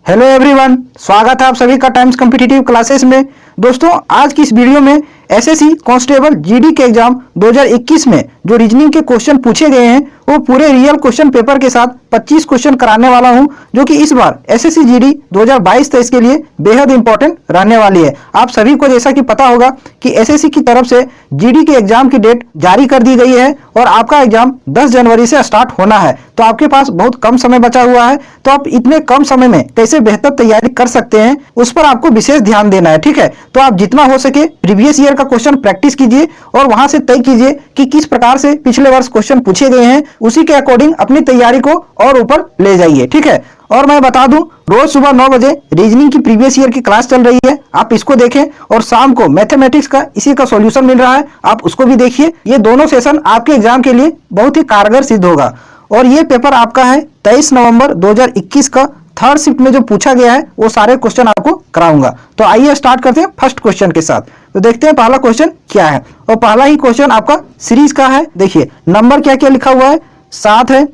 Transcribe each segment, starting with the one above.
Hello everyone, स्वागत है आप सभी का टाइम्स कॉम्पिटिटिव क्लासेस में। दोस्तों, आज की इस वीडियो में एसएससी कांस्टेबल जीडी के एग्जाम 2021 में जो रीजनिंग के क्वेश्चन पूछे गए हैं वो पूरे रियल क्वेश्चन पेपर के साथ 25 क्वेश्चन कराने वाला हूं, जो कि इस बार एसएससी जीडी 2022-23 के लिए बेहद इंपॉर्टेंट रहने वाली है। आप सभी को जैसा कि पता होगा कि एसएससी की तरफ से जीडी के एग्जाम की डेट जारी कर दी गई है और आपका एग्जाम 10 जनवरी से स्टार्ट होना है। तो आपके पास बहुत कम समय बचा हुआ है, तो आप इतने कम समय में कैसे बेहतर तैयारी कर सकते हैं उस पर आपको विशेष ध्यान देना है। ठीक है, तो आप जितना हो सके प्रीवियस ईयर का क्वेश्चन प्रैक्टिस कीजिए और वहां से तय कीजिए कि किस प्रकार से पिछले वर्ष क्वेश्चन पूछे गए हैं, उसी के अकॉर्डिंग अपनी तैयारी को और ऊपर ले जाइए। ठीक है, और मैं बता दूं, रोज सुबह 9 बजे रीजनिंग की प्रीवियस ईयर की क्लास चल रही है, आप इसको देखें, और शाम को मैथमेटिक्स का इसी का सॉल्यूशन मिल रहा है, आप उसको भी देखिए। ये दोनों सेशन आपके एग्जाम के लिए बहुत ही कारगर सिद्ध होगा। और ये पेपर आपका है 23 नवंबर 2021 का थर्ड शिफ्ट में जो पूछा गया है वो सारे क्वेश्चन आपको कराऊंगा। तो आइए स्टार्ट करते हैं फर्स्ट क्वेश्चन के साथ। तो देखते हैं पहला क्वेश्चन क्या है, और पहला ही क्वेश्चन आपका सीरीज का है। देखिए नंबर क्या क्या लिखा हुआ है, 7 है,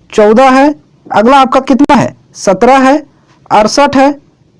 14 है, अगला आपका कितना है, 17 है, 68 है,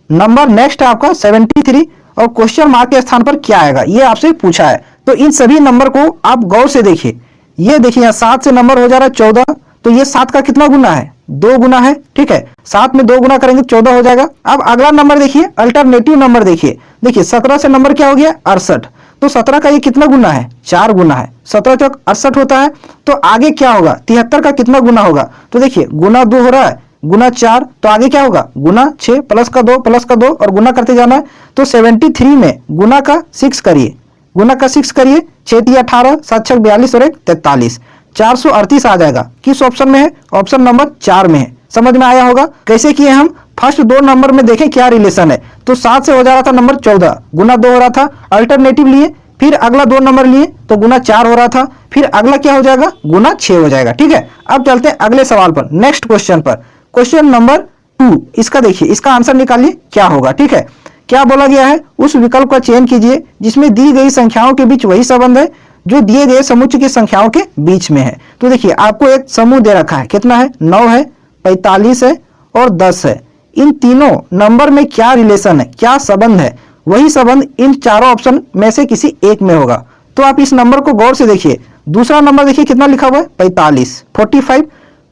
नंबर नेक्स्ट है आपका 73, और क्वेश्चन मार्क के स्थान पर क्या आएगा ये आपसे पूछा है। तो इन सभी नंबर को आप गौर से देखिए। ये देखिए यहाँ 7 से नंबर हो जा रहा है 14, तो ये 7 का कितना गुना है, 2 गुना है। ठीक है, 7 में 2 गुना करेंगे 14 हो जाएगा। अब अगला नंबर देखिए, अल्टरनेटिव नंबर देखिए। देखिए 17 से नंबर क्या हो गया, 68, तो 17 का ये कितना गुना है, 4 गुना है। 17 चौक 68 होता है, तो आगे क्या होगा, 73 का कितना गुना होगा, तो देखिए गुना 2 हो रहा है, गुना 4, तो आगे क्या होगा, गुना 6 प्लस का 2 प्लस का 2 और गुना करते जाना है। तो 73 में गुना का 6 करिए, गुना का 6 करिए, 6 3 18, 7 6 42 और 1 43, 438 आ जाएगा। किस ऑप्शन में है, ऑप्शन नंबर 4 में है। समझ में आया होगा कैसे किए हम। फर्स्ट 2 नंबर में देखें क्या रिलेशन है, तो 7 से हो जा रहा था नंबर 14, गुना 2 हो रहा था, अल्टरनेटिव लिए, फिर अगला 2 नंबर लिए तो गुना 4 हो रहा था, फिर अगला क्या हो जाएगा, गुना 6 हो जाएगा। ठीक है, अब चलते हैं अगले सवाल पर, नेक्स्ट क्वेश्चन पर। क्वेश्चन नंबर 2, इसका देखिए, इसका आंसर निकालिए क्या होगा। ठीक है, क्या बोला गया है, उस विकल्प का चयन कीजिए जिसमें दी गई संख्याओं के बीच वही संबंध है जो दिए गए समुच्चय की संख्याओं के बीच में है। तो देखिए आपको एक समूह दे रखा है, कितना है, 9 है, 45 है और 10 है। इन तीनों नंबर में क्या रिलेशन है, क्या संबंध है, वही संबंध इन चारों ऑप्शन में से किसी एक में होगा। तो आप इस नंबर को गौर से देखिए। दूसरा नंबर देखिए कितना लिखा हुआ है, 45, 45,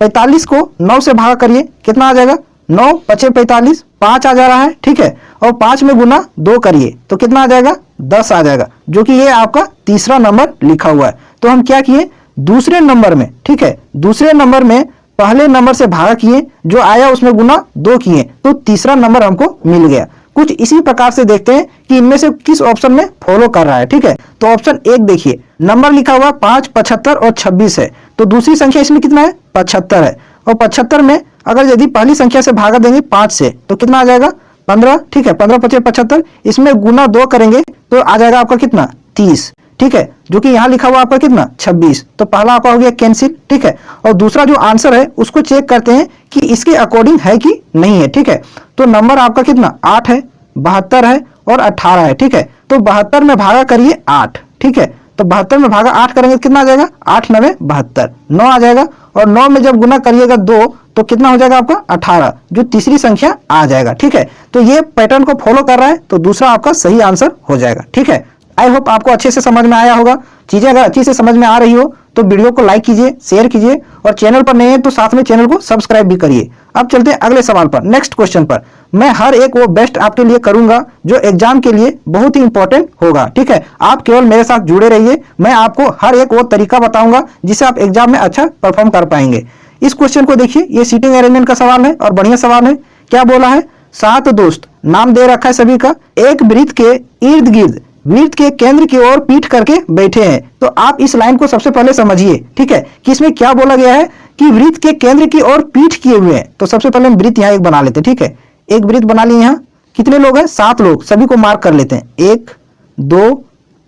45 को 9 से भागा करिए, कितना आ जाएगा, 9 5 45, 5 आ जा रहा है। ठीक है, और 5 में गुना 2 करिए तो कितना आ जाएगा, 10 आ जाएगा, जो कि ये आपका तीसरा नंबर लिखा हुआ है। तो हम क्या किए, दूसरे नंबर में, ठीक है, दूसरे नंबर में पहले नंबर से भागा किए, जो आया उसमें गुना 2 किए, तो तीसरा नंबर हमको मिल गया। कुछ इसी प्रकार से देखते हैं कि इनमें से किस ऑप्शन में फॉलो कर रहा है। ठीक है, तो ऑप्शन 1 देखिए, नंबर लिखा हुआ 5, 75 और 26 है, तो दूसरी संख्या इसमें कितना है, 75 है, और 75 में अगर यदि पहली संख्या से भागा देंगे 5 से तो कितना आ जाएगा, 15। ठीक है, 15 5 75, इसमें गुना 2 करेंगे तो आ जाएगा आपका कितना, 30। ठीक है, जो कि यहाँ लिखा हुआ आपका कितना, 26, तो पहला आपका हो गया कैंसिल। ठीक है, और दूसरा जो आंसर है उसको चेक करते हैं कि इसके अकॉर्डिंग है कि नहीं है। ठीक है, तो नंबर आपका कितना, 8 है, 72 है और 18 है। ठीक है, तो 72 में भागा करिए 8। ठीक है, तो 72 में भागा 8 करेंगे कितना आ जाएगा, 8 9 72, 9 आ जाएगा, और 9 में जब गुना करिएगा 2 तो कितना हो जाएगा आपका, 18, जो तीसरी संख्या आ जाएगा। ठीक है, तो ये पैटर्न को फॉलो कर रहा है, तो दूसरा आपका सही आंसर हो जाएगा। ठीक है, आई होप आपको अच्छे से समझ में आया होगा। चीजें अगर अच्छी से समझ में आ रही हो तो वीडियो को लाइक कीजिए, शेयर कीजिए, और चैनल पर नए हैं तो साथ में चैनल को सब्सक्राइब भी करिए। अब चलते हैं अगले सवाल पर, नेक्स्ट क्वेश्चन पर। मैं हर एक वो बेस्ट आपके लिए करूंगा जो एग्जाम के लिए बहुत ही इंपॉर्टेंट होगा। ठीक है, आप केवल मेरे साथ जुड़े रहिए, मैं आपको हर एक वो तरीका बताऊंगा जिससे आप एग्जाम में अच्छा परफॉर्म कर पाएंगे। इस क्वेश्चन को देखिए, ये सीटिंग अरेंजमेंट का सवाल है और बढ़िया सवाल है। क्या बोला है, 7 दोस्त, नाम दे रखा है सभी का, एक वृत्त के इर्द गिर्द वृत्त के केंद्र की ओर पीठ करके बैठे हैं। तो आप इस लाइन को सबसे पहले समझिए। ठीक है, कि इसमें क्या बोला गया है कि वृत्त के केंद्र की ओर पीठ किए हुए हैं। तो सबसे पहले हम वृत्त यहाँ एक बना लेते हैं। ठीक है, एक वृत्त बना लिए। यहाँ कितने लोग हैं, 7 लोग, सभी को मार्क कर लेते हैं, 1 2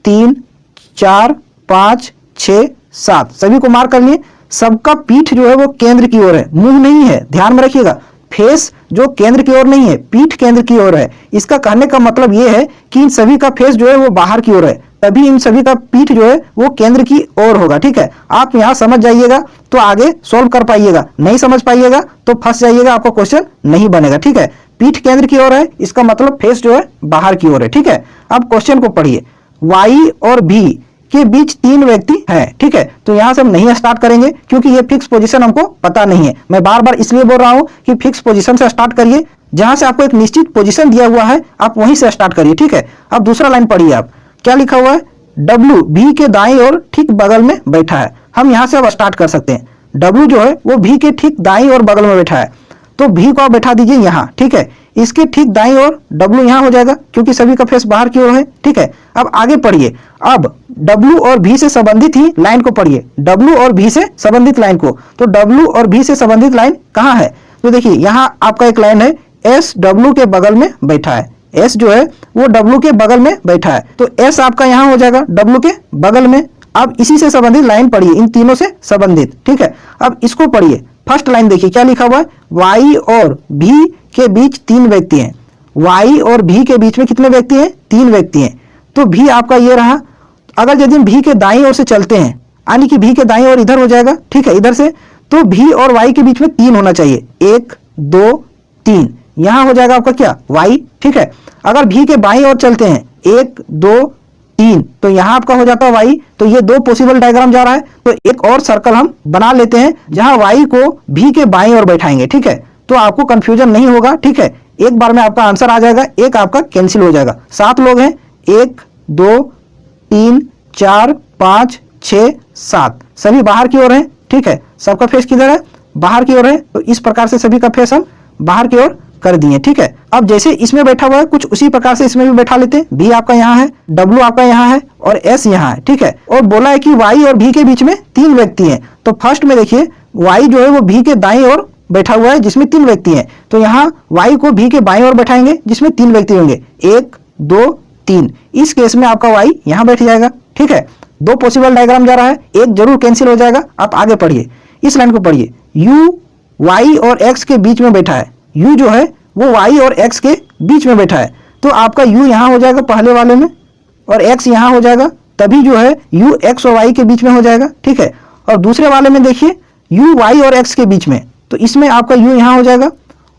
3 4 5 6 7, सभी को मार्क कर लिए। सबका पीठ जो है वो केंद्र की ओर है, मुंह नहीं है, ध्यान में रखिएगा। फेस जो केंद्र की ओर नहीं है, पीठ केंद्र की ओर है। इसका कहने का मतलब ये है कि इन सभी का फेस जो है वो बाहर की ओर है, तभी इन सभी का पीठ जो है वो केंद्र की ओर होगा। ठीक है, आप यहां समझ जाइएगा तो आगे सॉल्व कर पाइएगा, नहीं समझ पाइएगा तो फंस जाइएगा, आपका क्वेश्चन नहीं बनेगा। ठीक है, पीठ केंद्र की ओर है, इसका मतलब फेस जो है बाहर की ओर है। ठीक है, अब क्वेश्चन को पढ़िए। वाई और भी के बीच 3 व्यक्ति हैं। ठीक है, तो यहां से हम नहीं स्टार्ट करेंगे क्योंकि ये फिक्स पोजीशन हमको पता नहीं है। मैं बार बार इसलिए बोल रहा हूं कि फिक्स पोजीशन से स्टार्ट करिए, जहां से आपको एक निश्चित पोजीशन दिया हुआ है आप वहीं से स्टार्ट करिए। ठीक है, अब दूसरा लाइन पढ़िए आप, क्या लिखा हुआ है? डब्ल्यू भी के दाईं ओर ठीक बगल में बैठा है। हम यहां से अब स्टार्ट कर सकते हैं। डब्ल्यू जो है वो भी के ठीक दाईं ओर बगल में बैठा है, तो भी को आप बैठा दीजिए यहाँ। ठीक है, इसके ठीक दाईं ओर डब्ल्यू यहाँ हो जाएगा क्योंकि सभी का फेस बाहर की ओर है। ठीक है, अब आगे पढ़िए। अब डब्ल्यू और भी से संबंधित ही लाइन को पढ़िए, डब्ल्यू और भी से संबंधित लाइन को। तो डब्ल्यू और भी से संबंधित लाइन कहाँ है? तो देखिए यहाँ आपका एक लाइन है, एस डब्ल्यू के बगल में बैठा है। एस जो है वो डब्ल्यू के बगल में बैठा है, तो एस आपका यहाँ हो जाएगा डब्ल्यू के बगल में। अब इसी से संबंधित लाइन पढ़िए, इन तीनों से संबंधित। ठीक है, अब इसको पढ़िए। फर्स्ट लाइन देखिए क्या लिखा हुआ है? वाई और भी के बीच 3 व्यक्ति हैं। वाई और भी के बीच में कितने व्यक्ति हैं? 3 व्यक्ति हैं। तो भी आपका ये रहा। अगर यदि हम भी के दाईं ओर से चलते हैं, यानी कि भी के दाईं ओर इधर हो जाएगा। ठीक है, इधर से, तो भी और वाई के बीच में 3 होना चाहिए। 1 2 3, यहां हो जाएगा आपका क्या? वाई। ठीक है, अगर भी के बाईं ओर चलते हैं, 1 2 3, तो यहां आपका हो जाता है वाई। तो ये 2 पॉसिबल डायग्राम जा रहा है, तो एक और सर्कल हम बना लेते हैं जहां वाई को भी के बाईं ओर बैठाएंगे। ठीक है, तो आपको कंफ्यूजन नहीं होगा। ठीक है, एक बार में आपका आंसर आ जाएगा, एक आपका कैंसिल हो जाएगा। 7 लोग हैं, 1 2 3 4 5 6 7, सभी बाहर की ओर हैं। ठीक है, सबका फेस किधर है? बाहर की ओर है। तो इस प्रकार से सभी का फेस हम बाहर की ओर कर दिए। ठीक है, अब जैसे इसमें बैठा हुआ है कुछ उसी प्रकार से इसमें भी बैठा लेते हैं। बी आपका यहाँ है, डब्ल्यू आपका यहाँ है और एस यहाँ है। ठीक है, और बोला है कि वाई और भी के बीच में 3 व्यक्ति हैं। तो फर्स्ट में देखिए वाई जो है वो भी के दाईं ओर बैठा हुआ है जिसमें 3 व्यक्ति हैं। तो यहाँ वाई को भी के बाईं ओर बैठाएंगे जिसमें 3 व्यक्ति होंगे, 1 2 3। इस केस में आपका वाई यहाँ बैठ जाएगा। ठीक है, 2 पॉसिबल डायग्राम जा रहा है, एक जरूर कैंसिल हो जाएगा। आप आगे पढ़िए, इस लाइन को पढ़िए। यू वाई और एक्स के बीच में बैठा है। यू जो है वो वाई और एक्स के बीच में बैठा है, तो आपका यू यहाँ हो जाएगा पहले वाले में और एक्स यहाँ हो जाएगा, तभी जो है यू एक्स और वाई के बीच में हो जाएगा। ठीक है, और दूसरे वाले में देखिए यू वाई और एक्स के बीच में, तो इसमें आपका यू यहाँ हो जाएगा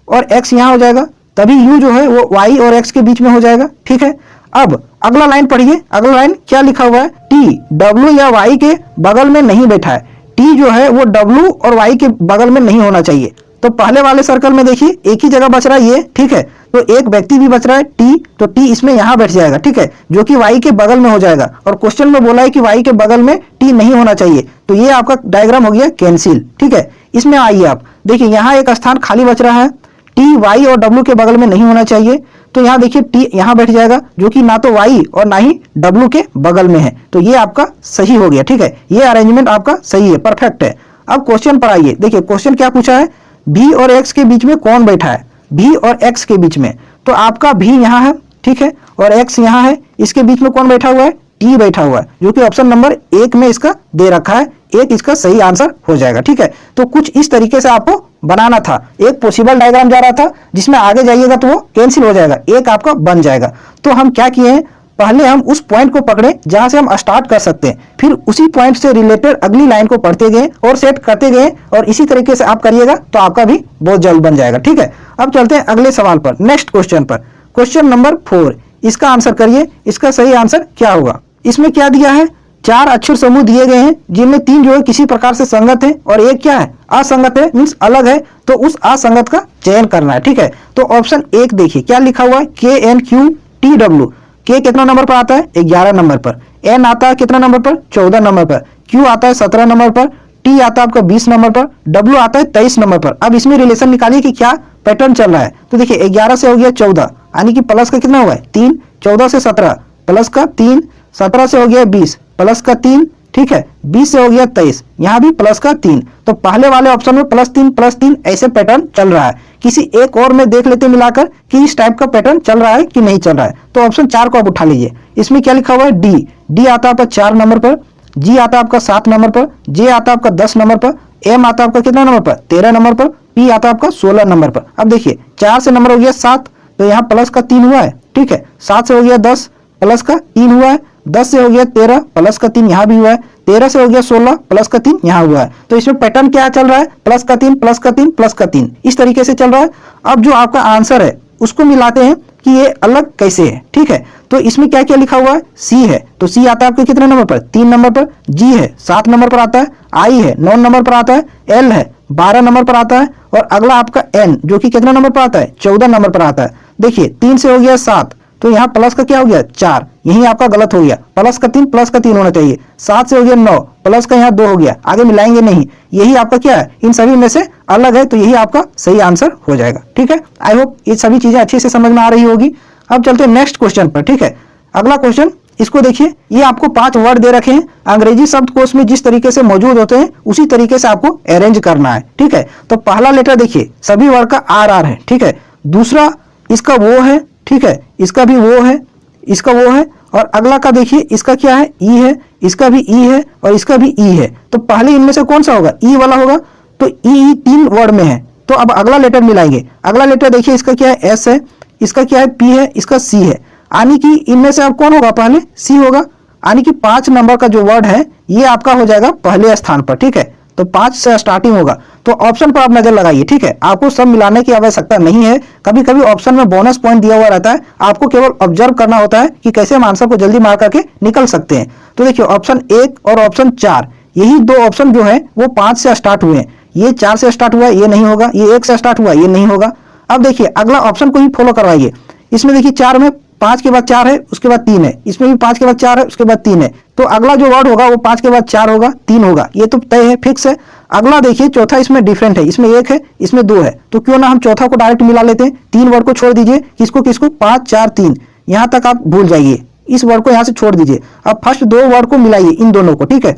और एक्स यहाँ हो जाएगा, तभी यू जो है वो वाई और एक्स के बीच में हो जाएगा। ठीक है, अब अगला लाइन पढ़िए। अगला लाइन क्या लिखा हुआ है? टी डब्ल्यू या वाई के बगल में नहीं बैठा है। टी जो है वो डब्ल्यू और वाई के बगल में नहीं होना चाहिए। तो पहले वाले सर्कल में देखिए एक ही जगह बच रहा है ये। ठीक है, तो एक व्यक्ति भी बच रहा है टी, तो टी इसमें यहाँ बैठ जाएगा। ठीक है, जो कि वाई के बगल में हो जाएगा, और क्वेश्चन में बोला है कि वाई के बगल में टी नहीं होना चाहिए, तो ये आपका डायग्राम हो गया कैंसिल। ठीक है, इसमें आइए आप देखिए यहाँ एक स्थान खाली बच रहा है, टी वाई और डब्ल्यू के बगल में नहीं होना चाहिए, तो यहाँ देखिए टी यहाँ बैठ जाएगा जो कि ना तो वाई और ना ही डब्ल्यू के बगल में है, तो ये आपका सही हो गया। ठीक है, ये अरेंजमेंट आपका सही है, परफेक्ट है। अब क्वेश्चन पर आइए, देखिए क्वेश्चन क्या पूछा है? भी और एक्स के बीच में कौन बैठा है? भी और एक्स के बीच में, तो आपका भी यहाँ है। ठीक है, और एक्स यहाँ है, इसके बीच में कौन बैठा हुआ है? टी बैठा हुआ है, जो कि ऑप्शन नंबर 1 में इसका दे रखा है। 1 इसका सही आंसर हो जाएगा। ठीक है, तो कुछ इस तरीके से आपको बनाना था। एक पॉसिबल डायग्राम जा रहा था जिसमें आगे जाइएगा तो वो कैंसिल हो जाएगा, एक आपका बन जाएगा। तो हम क्या किए हैं, पहले हम उस पॉइंट को पकड़े जहां से हम स्टार्ट कर सकते हैं, फिर उसी पॉइंट से रिलेटेड अगली लाइन को पढ़ते गए और सेट करते गए, और इसी तरीके से आप करिएगा तो आपका भी बहुत जल्द बन जाएगा। ठीक है, अब चलते हैं अगले सवाल पर, नेक्स्ट क्वेश्चन पर। क्वेश्चन नंबर 4, इसका आंसर करिए। इसका सही आंसर क्या होगा? इसमें क्या दिया है? 4 अक्षर समूह दिए गए हैं जिनमें 3 जो है किसी प्रकार से संगत है और एक क्या है? असंगत है, मीन्स अलग है, तो उस असंगत का चयन करना है। ठीक है, तो ऑप्शन 1 देखिए क्या लिखा हुआ है? KNQTW। के कितना नंबर पर आता है? 11 नंबर पर। एन आता है कितना नंबर पर? 14 नंबर पर। क्यू आता है 17 नंबर पर। टी आता है आपका 20 नंबर पर। डब्ल्यू आता है 23 नंबर पर। अब इसमें रिलेशन निकालिए कि क्या पैटर्न चल रहा है। तो देखिए 11 से हो गया 14, यानी कि प्लस का कितना हुआ है? 3। 14 से 17 प्लस का 3। 17 से हो गया 20 प्लस का 3। ठीक है, 20 से हो गया 23, यहाँ भी प्लस का 3। तो पहले वाले ऑप्शन में +3 ऐसे पैटर्न चल रहा है। किसी एक और में देख लेते मिलाकर कि इस टाइप का पैटर्न चल रहा है कि नहीं चल रहा है। तो ऑप्शन 4 को आप उठा लीजिए। इसमें क्या लिखा हुआ है? डी आता है आपका 4 नंबर पर, जी आता है आपका 7 नंबर पर, जे आता है आपका 10 नंबर पर, एम आता है आपका कितना नंबर पर? 13 नंबर पर, पी आता है आपका 16 नंबर पर। अब देखिए 4 से नंबर हो गया 7, तो यहाँ प्लस का 3 हुआ है। ठीक है, 7 से हो गया 10 प्लस का 3 हुआ है, 10 से हो गया 13 प्लस का 3 यहाँ भी हुआ है, 13 से हो गया 16 प्लस का 3 यहाँ हुआ है। तो इसमें पैटर्न क्या चल रहा है? प्लस का 3 प्लस का 3 प्लस का 3, इस तरीके से चल रहा है। अब जो आपका आंसर है उसको मिलाते हैं कि ये अलग कैसे है। ठीक है, तो इसमें क्या क्या लिखा हुआ है, सी है तो सी आता है आपके कितने नंबर पर, 3 नंबर पर, जी है 7 नंबर पर आता है, आई है 9 नंबर पर आता है, एल है 12 नंबर पर आता है, और अगला आपका एन जो कि कितना नंबर पर आता है, 14 नंबर पर आता है। देखिए 3 से हो गया 7, तो यहाँ प्लस का क्या हो गया 4, यही आपका गलत हो गया, प्लस का 3 होना चाहिए। 7 से हो गया 9, प्लस का यहाँ 2 हो गया, आगे मिलाएंगे नहीं, यही आपका क्या है, इन सभी में से अलग है, तो यही आपका सही आंसर हो जाएगा। ठीक है, आई होप ये सभी चीजें अच्छे से समझ में आ रही होगी। अब चलते हैं नेक्स्ट क्वेश्चन पर। ठीक है, अगला क्वेश्चन, इसको देखिए, ये आपको 5 वर्ड दे रखे हैं, अंग्रेजी शब्दकोश में जिस तरीके से मौजूद होते हैं उसी तरीके से आपको अरेंज करना है। ठीक है, तो पहला लेटर देखिए सभी वर्ड का आर आर है। ठीक है, दूसरा इसका वो है, ठीक है, इसका भी वो है, इसका वो है, और अगला का देखिए इसका क्या है, ई है, इसका भी ई है, और इसका भी ई है। तो पहले इनमें से कौन सा होगा, ई वाला होगा, तो ई 3 वर्ड में है। तो अब अगला लेटर मिलाएंगे, अगला लेटर देखिए इसका क्या है, एस है, इसका क्या है, पी है, इसका सी है, यानी कि इनमें से अब कौन होगा, पहले सी होगा, यानी कि 5 नंबर का जो वर्ड है ये आपका हो जाएगा पहले स्थान पर। ठीक है, तो 5 से स्टार्टिंग होगा, तो ऑप्शन पर आप नजर लगाइए। ठीक है, आपको सब मिलाने की आवश्यकता नहीं है, कभी कभी ऑप्शन में बोनस पॉइंट दिया हुआ रहता है, आपको केवल ऑब्जर्व करना होता है कि कैसे हम आंसर को जल्दी मार करके निकल सकते हैं। तो देखिए ऑप्शन 1 और ऑप्शन 4, यही 2 ऑप्शन जो है वो 5 से स्टार्ट हुए हैं, ये 4 से स्टार्ट हुआ, ये नहीं होगा, ये 1 से स्टार्ट हुआ, ये नहीं होगा। अब देखिए अगला ऑप्शन को ही फॉलो करवाइए, इसमें देखिए 4 में 5 के बाद 4 है, उसके बाद 3 है, इसमें भी 5 के बाद 4 है, उसके बाद 3 है, तो अगला जो वर्ड होगा वो 5 के बाद 4 होगा, 3 होगा, ये तो तय है, फिक्स है। अगला देखिए चौथा इसमें डिफरेंट है, इसमें 1 है, इसमें 2 है, तो क्यों ना हम चौथा को डायरेक्ट मिला लेते हैं, 3 वर्ड को छोड़ दीजिए, किसको किसको, 5 4 3, यहां तक आप भूल जाइए, इस वर्ड को यहां से छोड़ दीजिए। अब फर्स्ट 2 वर्ड को मिलाइए इन दोनों को। ठीक है,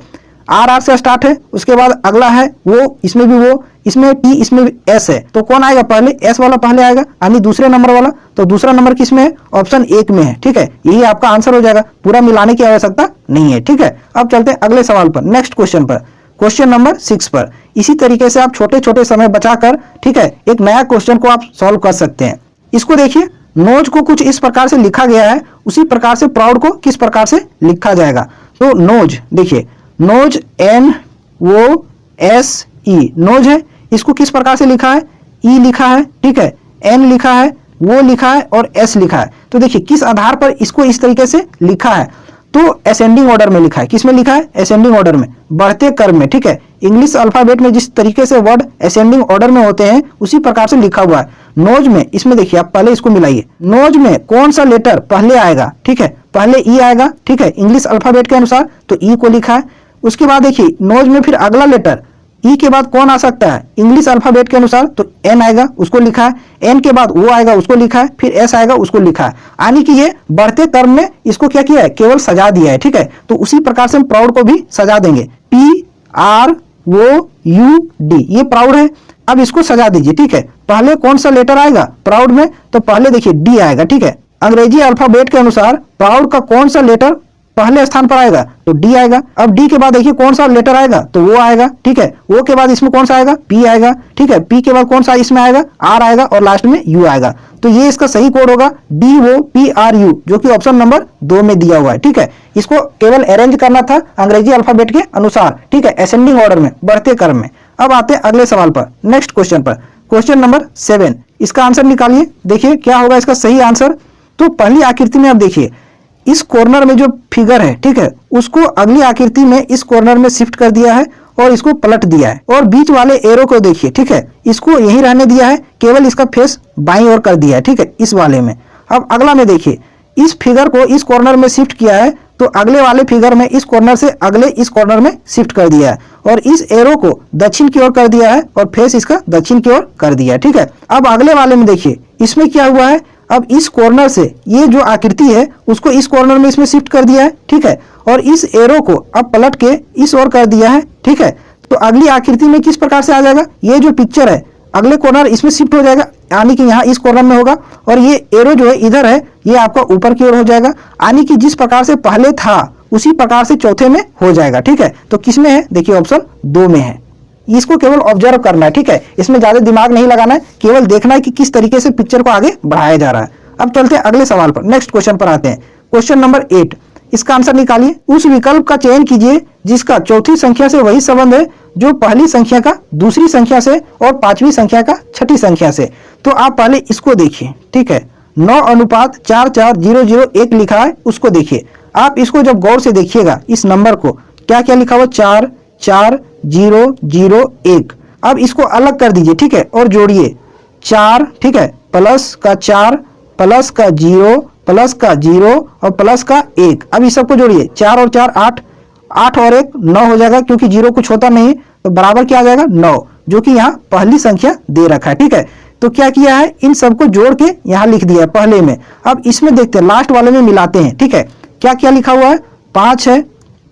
आर आर से स्टार्ट है, उसके बाद अगला है वो, इसमें भी वो, इसमें टी, इसमें भी एस है, तो कौन आएगा पहले, एस वाला पहले आएगा, यानी दूसरे नंबर वाला, तो दूसरा नंबर किसमें है, ऑप्शन 1 में है। ठीक है, यही आपका आंसर हो जाएगा, पूरा मिलाने की आवश्यकता नहीं है। ठीक है, अब चलते हैं अगले सवाल पर, नेक्स्ट क्वेश्चन पर, क्वेश्चन नंबर 6 पर। इसी तरीके से आप छोटे छोटे समय बचाकर, ठीक है, एक नया क्वेश्चन को आप सॉल्व कर सकते हैं। इसको देखिए, नोज को कुछ इस प्रकार से लिखा गया है, उसी प्रकार से प्राउड को किस प्रकार से लिखा जाएगा। तो नोज देखिए, नोज एन वो एस ई, नोज है, इसको किस प्रकार से लिखा है, ई लिखा है, ठीक है, एन लिखा है, वो लिखा है, और एस लिखा है। तो देखिए किस आधार पर इसको इस तरीके से लिखा है, तो असेंडिंग ऑर्डर में लिखा है। किस में लिखा है, असेंडिंग ऑर्डर में, बढ़ते क्रम में। ठीक है, इंग्लिश अल्फाबेट में जिस तरीके से वर्ड असेंडिंग ऑर्डर में होते हैं उसी प्रकार से लिखा हुआ है। नोज में, इसमें देखिए आप पहले इसको मिलाइए, नोज में कौन सा लेटर पहले आएगा, ठीक है, पहले ई आएगा, ठीक है, इंग्लिश अल्फाबेट के अनुसार, तो ई को लिखा है। उसके बाद देखिए नोज में फिर अगला लेटर ई के बाद कौन आ सकता है, इंग्लिश अल्फाबेट के अनुसार, तो एन आएगा, उसको लिखा है, एन के बाद वो आएगा, उसको लिखा है, फिर एस आएगा, उसको लिखा है, यानी कि ये बढ़ते क्रम में इसको क्या किया है, केवल सजा दिया है। ठीक है, तो उसी प्रकार से हम प्राउड को भी सजा देंगे, P R O U D, ये प्राउड है। अब इसको सजा दीजिए। ठीक है, पहले कौन सा लेटर आएगा प्राउड में, तो पहले देखिए डी आएगा। ठीक है, अंग्रेजी अल्फाबेट के अनुसार प्राउड का कौन सा लेटर पहले स्थान पर आएगा, तो डी आएगा। अब डी के बाद देखिए कौन सा लेटर आएगा, तो वो आएगा। ठीक है, वो के बाद इसमें कौन सा आएगा, पी आएगा। ठीक है, पी के बाद कौन सा इसमें आएगा, आर आएगा, और लास्ट में यू आएगा। तो ये इसका सही कोड होगा D O P R U, जो कि ऑप्शन नंबर 2 में दिया हुआ है। ठीक है, इसको केवल अरेंज करना था अंग्रेजी अल्फाबेट के अनुसार। ठीक है, असेंडिंग ऑर्डर में, बढ़ते क्रम में। अब आते हैं अगले सवाल पर, नेक्स्ट क्वेश्चन पर, क्वेश्चन नंबर 7। इसका आंसर निकालिए, देखिए क्या होगा इसका सही आंसर। तो पहली आकृति में आप देखिए, इस कॉर्नर में जो फिगर है, ठीक है, उसको अगली आकृति में इस कॉर्नर में शिफ्ट कर दिया है और इसको पलट दिया है, और बीच वाले एरो को देखिए, ठीक है, इसको यहीं रहने दिया है, केवल इसका फेस बाईं ओर कर दिया है। ठीक है, इस वाले में। अब अगला में देखिए, इस फिगर को इस कॉर्नर में शिफ्ट किया है, तो अगले वाले फिगर में इस कॉर्नर से अगले इस कॉर्नर में शिफ्ट कर दिया है, और इस एरो को दक्षिण की ओर कर दिया है, और फेस इसका दक्षिण की ओर कर दिया है। ठीक है, अब अगले वाले में देखिए, इसमें क्या हुआ है, अब इस कॉर्नर से ये जो आकृति है उसको इस कॉर्नर में इसमें शिफ्ट कर दिया है। ठीक है, और इस एरो को अब पलट के इस ओर कर दिया है। ठीक है, तो अगली आकृति में किस प्रकार से आ जाएगा, ये जो पिक्चर है अगले कॉर्नर इसमें शिफ्ट हो जाएगा, यानी कि यहाँ इस कॉर्नर में होगा, और ये एरो जो है इधर है, ये आपका ऊपर की ओर हो जाएगा, यानी कि जिस प्रकार से पहले था उसी प्रकार से चौथे में हो जाएगा। ठीक है, तो किसमें है, देखिए ऑप्शन 2 में है। इसको केवल ऑब्जर्व करना है। ठीक है, इसमें ज्यादा दिमाग नहीं लगाना है, केवल देखना है कि किस तरीके से पिक्चर को आगे बढ़ाया जा रहा है। अब चलते हैं अगले सवाल पर, नेक्स्ट क्वेश्चन पर आते हैं, क्वेश्चन नंबर 8। इसका आंसर निकालिए। उस विकल्प का चयन कीजिए जिसका चौथी संख्या से वही संबंध है जो पहली संख्या का दूसरी संख्या से और पांचवी संख्या का छठी संख्या से। तो आप पहले इसको देखिए, ठीक है। 9:44001 लिखा है, उसको देखिए। आप इसको जब गौर से देखिएगा इस नंबर को, क्या क्या लिखा हुआ, 44001। अब इसको अलग कर दीजिए, ठीक है, और जोड़िए 4, ठीक है, प्लस का 4 प्लस का 0 प्लस का 0 और प्लस का 1। अब इस सबको जोड़िए, 4 और 4 8, 8 और 1 9 हो जाएगा, क्योंकि 0 कुछ होता नहीं तो बराबर क्या आ जाएगा 9, जो कि यहाँ पहली संख्या दे रखा है, ठीक है। तो क्या किया है, इन सबको जोड़ के यहाँ लिख दिया है पहले में। अब इसमें देखते हैं, लास्ट वाले में मिलाते हैं, ठीक है। क्या क्या लिखा हुआ है, 5 है,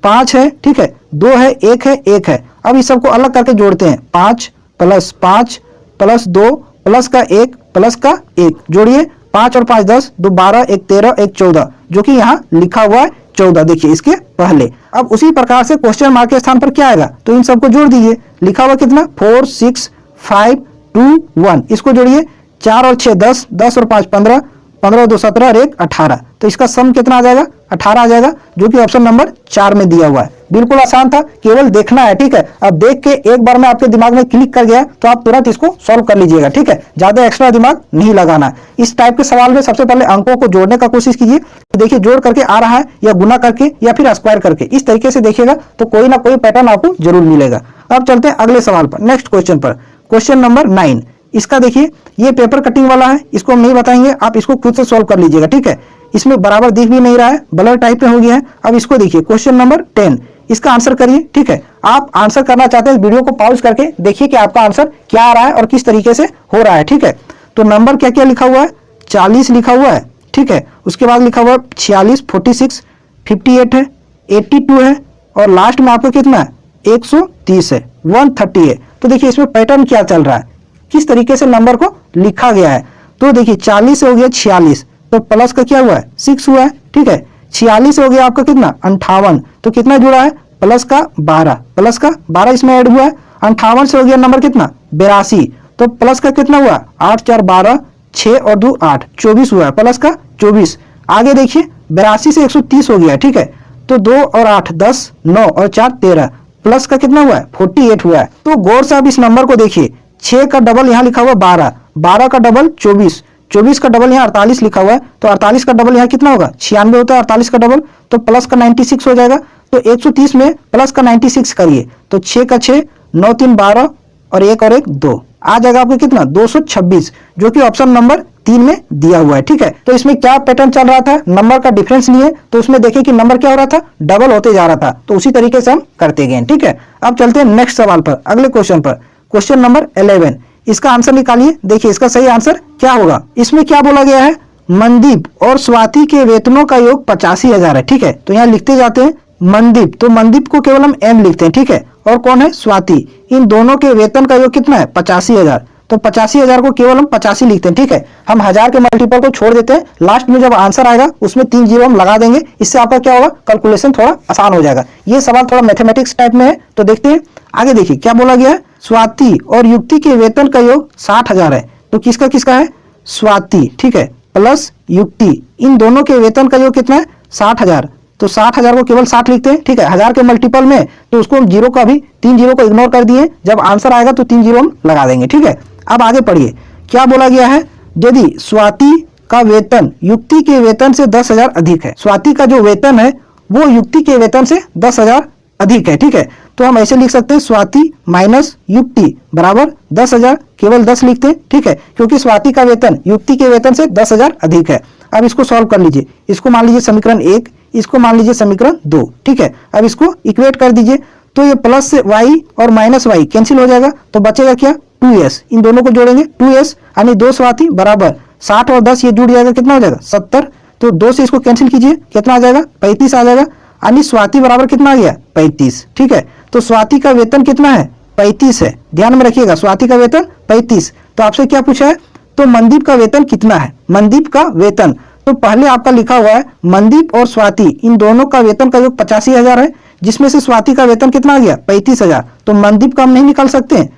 5 है, ठीक है, 2 है, 1 है, 1 है। अब इस सबको अलग करके जोड़ते हैं, 5 प्लस 5 प्लस 2 प्लस का 1 प्लस का 1, जोड़िए 5 और 5 10, 2 12, 1 13, 1 14, जो कि यहाँ लिखा हुआ है 14, देखिए इसके पहले। अब उसी प्रकार से क्वेश्चन मार्क के स्थान पर क्या आएगा, तो इन सबको जोड़ दीजिए। लिखा हुआ कितना, 4 6 5 2 1, इसको जोड़िए, 4 और 6 10, 10 और 5 15, 15 और 2 17 और 1 18। तो इसका सम कितना आ जाएगा, 18 आ जाएगा, जो कि ऑप्शन नंबर 4 में दिया हुआ है। बिल्कुल आसान था, केवल देखना है, ठीक है। अब देख के एक बार में आपके दिमाग में क्लिक कर गया तो आप तुरंत इसको सॉल्व कर लीजिएगा, ठीक है। ज्यादा एक्स्ट्रा दिमाग नहीं लगाना। इस टाइप के सवाल में सबसे पहले अंकों को जोड़ने का कोशिश कीजिए। देखिए जोड़ करके आ रहा है या गुना करके या फिर स्क्वायर करके, इस तरीके से देखिएगा तो कोई ना कोई पैटर्न आपको जरूर मिलेगा। अब चलते हैं अगले सवाल पर, नेक्स्ट क्वेश्चन पर, क्वेश्चन नंबर 9। इसका देखिए, ये पेपर कटिंग वाला है, इसको हम नहीं बताएंगे, आप इसको खुद से सॉल्व कर लीजिएगा, ठीक है। इसमें बराबर दिख भी नहीं रहा है, ब्लर टाइप में हो गया है। अब इसको देखिए, क्वेश्चन नंबर 10, इसका आंसर करिए, ठीक है। आप आंसर करना चाहते हैं, वीडियो को पॉज करके देखिए कि आपका आंसर क्या आ रहा है और किस तरीके से हो रहा है, ठीक है। तो नंबर क्या क्या लिखा हुआ है, 40 लिखा हुआ है, ठीक है। उसके बाद लिखा हुआ है 46 46 58 है, 82 है, और लास्ट में आपको कितना है, 130 है, 130 है। तो देखिए इसमें पैटर्न क्या चल रहा है, किस तरीके से नंबर को लिखा गया है। तो देखिए 40 से हो गया 46, तो प्लस का क्या हुआ है, 6 हुआ है, ठीक है। 46 से हो गया आपका कितना, 58, तो कितना जुड़ा है, प्लस का 12, प्लस का 12 इसमें ऐड हुआ है। 58 से हो गया नंबर कितना, 82, तो प्लस का कितना हुआ, 8 4 12, 6 और 2 8, 24 हुआ है, प्लस का 24। आगे देखिए 82 से 130 हो गया, ठीक है। तो 2 और 8 10, 9 और 4 13, प्लस का कितना हुआ है, 48 हुआ है। तो गौर से आप इस नंबर को देखिए, 6 का डबल यहाँ लिखा हुआ 12, 12 का डबल 24, 24 का डबल यहाँ 48 लिखा हुआ है, तो 48 का डबल यहाँ कितना होगा, 96 होता है 48 का डबल, तो प्लस का 96 हो जाएगा। तो 130 में प्लस का 96 करिए, तो 6 का 6, 9 3 12 और 1 और 1 2, आ जाएगा आपको कितना, 226, जो कि ऑप्शन नंबर 3 में दिया हुआ है, ठीक है। तो इसमें क्या पैटर्न चल रहा था, नंबर का डिफरेंस लिए तो उसमें देखिए कि नंबर क्या हो रहा था, डबल होते जा रहा था, तो उसी तरीके से हम करते गए, ठीक है। अब चलते हैं नेक्स्ट सवाल पर, अगले क्वेश्चन पर, क्वेश्चन नंबर 11। इसका आंसर निकालिए। देखिए इसका सही आंसर क्या होगा। इसमें क्या बोला गया है, मनदीप और स्वाति के वेतनों का योग 85,000 है, ठीक है। तो यहाँ लिखते जाते हैं मनदीप, तो मनदीप को केवल हम एम लिखते हैं, ठीक है। और कौन है, स्वाति, इन दोनों के वेतन का योग कितना है, 85,000। तो 85,000 को केवल हम 85 लिखते हैं, ठीक है। हम 1000 के मल्टीपल को छोड़ देते हैं, लास्ट में जब आंसर आएगा उसमें 3 जीरो हम लगा देंगे, इससे आपका क्या होगा, कैलकुलेशन थोड़ा आसान हो जाएगा। ये सवाल थोड़ा मैथमेटिक्स टाइप में है, तो देखते हैं आगे। देखिए क्या बोला गया है, स्वाति और युक्ति के वेतन का योग 60,000 है। तो किसका किसका है, स्वाति, ठीक है, प्लस युक्ति, इन दोनों के वेतन का योग कितना है, 60,000। तो 60,000 को केवल 60 लिखते हैं, ठीक है। 1000 के मल्टीपल में तो उसको हम जीरो का भी 3 जीरो को इग्नोर कर दिए, जब आंसर आएगा तो 3 जीरो हम लगा देंगे, ठीक है। अब आगे पढ़िए क्या बोला गया है, यदि स्वाति का वेतन युक्ति के वेतन से 10,000 अधिक है, स्वाति का जो वेतन है वो युक्ति के वेतन से 10,000 अधिक है, ठीक है। तो हम ऐसे लिख सकते हैं, स्वाति माइनस युक्ति बराबर 10,000, केवल 10 लिखते हैं, ठीक है, क्योंकि स्वाति का वेतन युक्ति के वेतन से 10,000 अधिक है। अब इसको सॉल्व कर लीजिए, इसको मान लीजिए समीकरण 1, इसको मान लीजिए समीकरण 2, ठीक है। अब इसको इक्वेट कर दीजिए, तो ये प्लस से y और माइनस y कैंसिल हो जाएगा, तो बचेगा क्या, 2s, इन दोनों को जोड़ेंगे 2s यानी 2 स्वाति बराबर 60 और 10 ये जुड़ जाएगा, कितना हो जाएगा 70। तो 2 से इसको कैंसिल कीजिए, कितना आ जाएगा, 35 आ जाएगा, यानी स्वाति बराबर कितना आ गया, 35, ठीक है। तो स्वाति का वेतन कितना है, 35 है, ध्यान में रखिएगा, स्वाति का वेतन 35। तो आपसे क्या पूछा है, तो मनदीप का वेतन कितना है, मनदीप का वेतन, तो पहले आपका लिखा हुआ है मनदीप और स्वाति इन दोनों का वेतन का योग 85,000 है, जिसमें से स्वाति का वेतन कितना आ गया, 35,000। तो मनदीप का हम नहीं निकाल सकते हैं,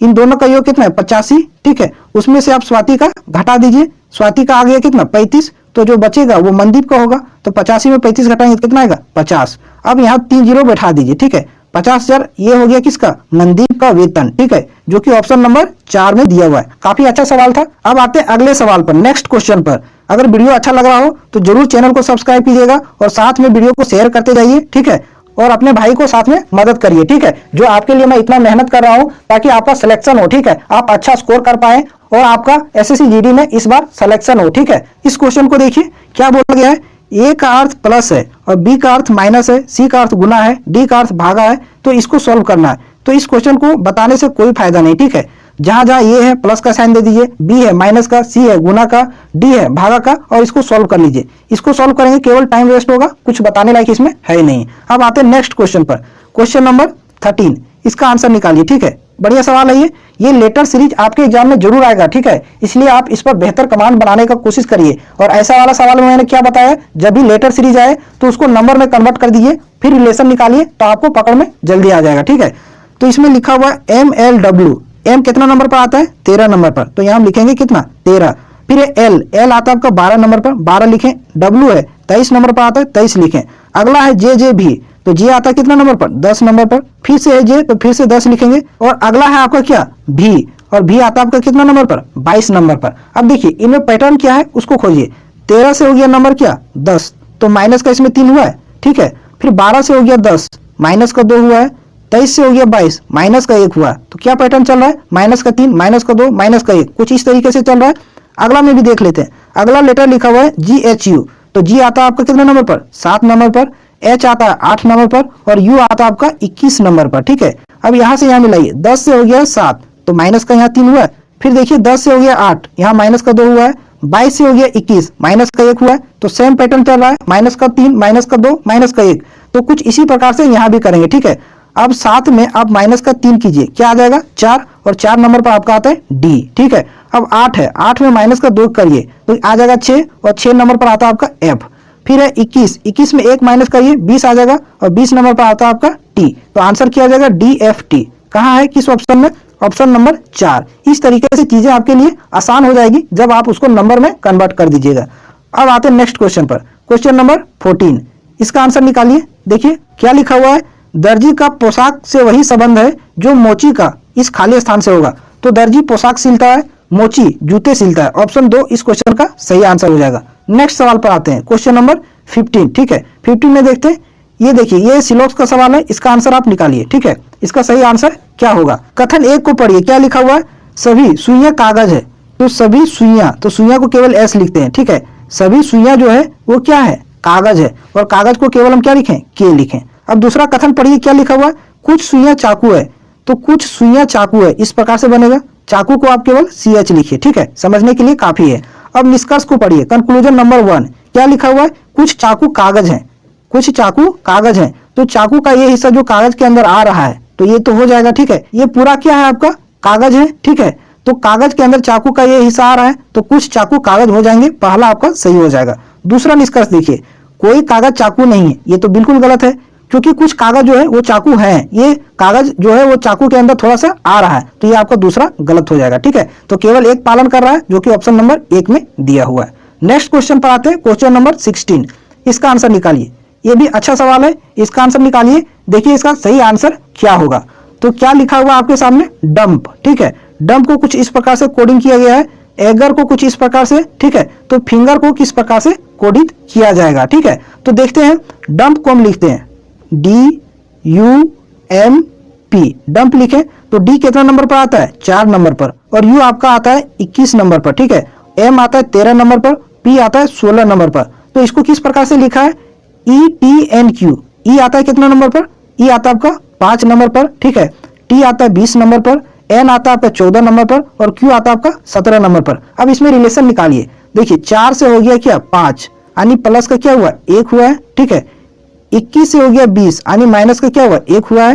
इन दोनों का योग कितना है, 85, ठीक है। उसमें से आप स्वाति का घटा दीजिए, स्वाति का आ गया कितना, 35, तो जो बचेगा वो मनदीप का होगा। तो 85 में 35 घटाएंगे तो कितना आएगा 50। अब यहाँ 3 जीरो बैठा दीजिए, ठीक है। 50,000 ये हो गया किसका, मनदीप का वेतन, ठीक है, जो कि ऑप्शन नंबर 4 में दिया हुआ है। काफी अच्छा सवाल था। अब आते हैं अगले सवाल पर, नेक्स्ट क्वेश्चन पर। अगर वीडियो अच्छा लग रहा हो तो जरूर चैनल को सब्सक्राइब कीजिएगा और साथ में वीडियो को शेयर करते जाइए, ठीक है, और अपने भाई को साथ में मदद करिए, ठीक है। जो आपके लिए मैं इतना मेहनत कर रहा हूं ताकि आपका सिलेक्शन हो, ठीक है, आप अच्छा स्कोर कर पाए और आपका एसएससी जीडी में इस बार सिलेक्शन हो, ठीक है। इस क्वेश्चन को देखिए क्या बोला गया है। ए का अर्थ प्लस है और बी का अर्थ माइनस है, सी का अर्थ गुना है, डी का अर्थ भागा है। तो इसको सॉल्व करना है। तो इस क्वेश्चन को बताने से कोई फायदा नहीं, ठीक है। जहां जहां ए है प्लस का साइन दे दीजिए, बी है माइनस का, सी है गुना का, डी है भागा का, और इसको सॉल्व कर लीजिए। इसको सॉल्व करेंगे केवल टाइम वेस्ट होगा, कुछ बताने लायक इसमें है ही नहीं। अब आते हैं नेक्स्ट क्वेश्चन पर, क्वेश्चन नंबर 13। इसका आंसर निकालिए, ठीक है। बढ़िया सवाल है ये लेटर सीरीज आपके एग्जाम में जरूर आएगा, ठीक है। इसलिए आप इस पर बेहतर कमांड बनाने का कोशिश करिए। और ऐसा वाला सवाल में मैंने क्या बताया, जब भी लेटर सीरीज आए तो उसको नंबर में कन्वर्ट कर दीजिए, फिर रिलेशन निकालिए, तो आपको पकड़ में जल्दी आ जाएगा, ठीक है। तो इसमें लिखा हुआ MLW, एम कितना नंबर पर आता है 13 नंबर पर, तो यहाँ हम लिखेंगे कितना 13। फिर एल आता है आपका 12 नंबर पर, 12 लिखें। डब्ल्यू है 23 नंबर पर आता है, 23 लिखें। अगला है JJV, तो जे आता है कितना नंबर पर 10 नंबर पर। फिर से है जे, तो फिर से 10 लिखेंगे। और अगला है आपका क्या भी, और भी आता है आपका कितना नंबर पर 22 नंबर पर। अब देखिए इनमें पैटर्न क्या है उसको खोजिए। 13 से हो गया नंबर क्या 10, तो माइनस का इसमें 3 हुआ है, ठीक है। फिर 12 से हो गया 10, माइनस का 2 हुआ है। 23 से हो गया 22, माइनस का 1 हुआ। तो क्या पैटर्न चल रहा है, माइनस का 3, माइनस का 2, माइनस का 1, कुछ इस तरीके से चल रहा है। अगला में भी देख लेते हैं। अगला लेटर लिखा हुआ है GHU, तो जी आता है आपका कितने नंबर पर 7 नंबर पर, एच आता है 8 नंबर पर, और यू आता है आपका 21 नंबर पर, ठीक है। अब यहाँ से यहाँ मिलाइए, 10 से हो गया 7, तो माइनस का यहाँ 3 हुआ है। फिर देखिए 10 से हो गया 8, यहाँ माइनस का 2 हुआ है। 22 से हो गया 21, माइनस का 1 हुआ है। तो सेम पैटर्न चल रहा है, माइनस का 3, माइनस का 2, माइनस का 1। तो कुछ इसी प्रकार से यहाँ भी करेंगे, ठीक है। अब साथ में आप माइनस का 3 कीजिए, क्या आ जाएगा 4, और 4 नंबर पर आपका आता है डी, ठीक है। अब 8 है, 8 में माइनस का 2 करिए तो आ जाएगा 6, और 6 नंबर पर आता है आपका एफ। फिर है 21, 21 में 1 माइनस करिए 20 आ जाएगा, और 20 नंबर पर आता है आपका टी। तो आंसर क्या आ जाएगा DFT। कहाँ है, किस ऑप्शन में, ऑप्शन नंबर 4। इस तरीके से चीजें आपके लिए आसान हो जाएगी जब आप उसको नंबर में कन्वर्ट कर दीजिएगा। अब आते हैं नेक्स्ट क्वेश्चन पर, क्वेश्चन नंबर 14। इसका आंसर निकालिए। देखिए क्या लिखा हुआ है, दर्जी का पोशाक से वही संबंध है जो मोची का इस खाली स्थान से होगा। तो दर्जी पोशाक सिलता है, मोची जूते सिलता है। ऑप्शन 2 इस क्वेश्चन का सही आंसर हो जाएगा। नेक्स्ट सवाल पर आते हैं, क्वेश्चन नंबर 15, ठीक है। 15 में देखते हैं, ये देखिए ये सिलोक्स का सवाल है, इसका आंसर आप निकालिए, ठीक है। इसका सही आंसर क्या होगा। कथन 1 को पढ़िए, क्या लिखा हुआ है, सभी सुइयां कागज है। तो सभी सुइयां, तो सुइयां को केवल एस लिखते हैं, ठीक है। सभी सुइयां जो है वो क्या है, कागज है, और कागज को केवल हम क्या लिखें, के लिखें। अब दूसरा कथन पढ़िए, क्या लिखा हुआ है, कुछ सुइयां चाकू है। तो कुछ सुइयां चाकू है, इस प्रकार से बनेगा। चाकू को आप केवल CH लिखिए, ठीक है, समझने के लिए काफी है। अब निष्कर्ष को पढ़िए, कंक्लूजन नंबर 1, क्या लिखा हुआ है, कुछ चाकू कागज है, कुछ चाकू कागज है। तो चाकू का ये हिस्सा जो कागज के अंदर आ रहा है, तो ये तो हो जाएगा, ठीक है। ये पूरा क्या है आपका कागज है, ठीक है। तो कागज के अंदर चाकू का ये हिस्सा आ रहा है, तो कुछ चाकू कागज हो जाएंगे, पहला आपका सही हो जाएगा। दूसरा निष्कर्ष देखिए, कोई कागज चाकू नहीं है, ये तो बिल्कुल गलत है, क्योंकि कुछ कागज जो है वो चाकू है। ये कागज जो है वो चाकू के अंदर थोड़ा सा आ रहा है, तो ये आपका दूसरा गलत हो जाएगा, ठीक है। तो केवल एक पालन कर रहा है, जो कि ऑप्शन नंबर 1 में दिया हुआ है। नेक्स्ट क्वेश्चन पर आते हैं, क्वेश्चन नंबर 16। इसका आंसर निकालिए। ये भी अच्छा सवाल है, इसका आंसर निकालिए। देखिए इसका सही आंसर क्या होगा। तो क्या लिखा हुआ आपके सामने, डंप, ठीक है। डंप को कुछ इस प्रकार से कोडिंग किया गया है, एगर को कुछ इस प्रकार से, ठीक है। तो फिंगर को किस प्रकार से कोडित किया जाएगा, ठीक है। तो देखते हैं, डंप को हम लिखते हैं DUMP, डंप लिखें। तो डी कितना नंबर पर आता है 4 नंबर पर, और यू आपका आता है 21 नंबर पर, ठीक है। एम आता है 13 नंबर पर, पी आता है 16 नंबर पर। तो इसको किस प्रकार से लिखा है, ETNQ। ई आता है कितना नंबर पर, ई आता है आपका 5 नंबर पर, ठीक है। टी आता है 20 नंबर पर, एन आता है आपका 14 नंबर पर, और क्यू आता है आपका 17 नंबर पर। अब इसमें रिलेशन निकालिए। देखिए 4 से हो गया क्या 5, यानी प्लस का क्या हुआ 1 हुआ है, ठीक है। 21 से हो गया 20, यानी माइनस का क्या हुआ 1 हुआ है।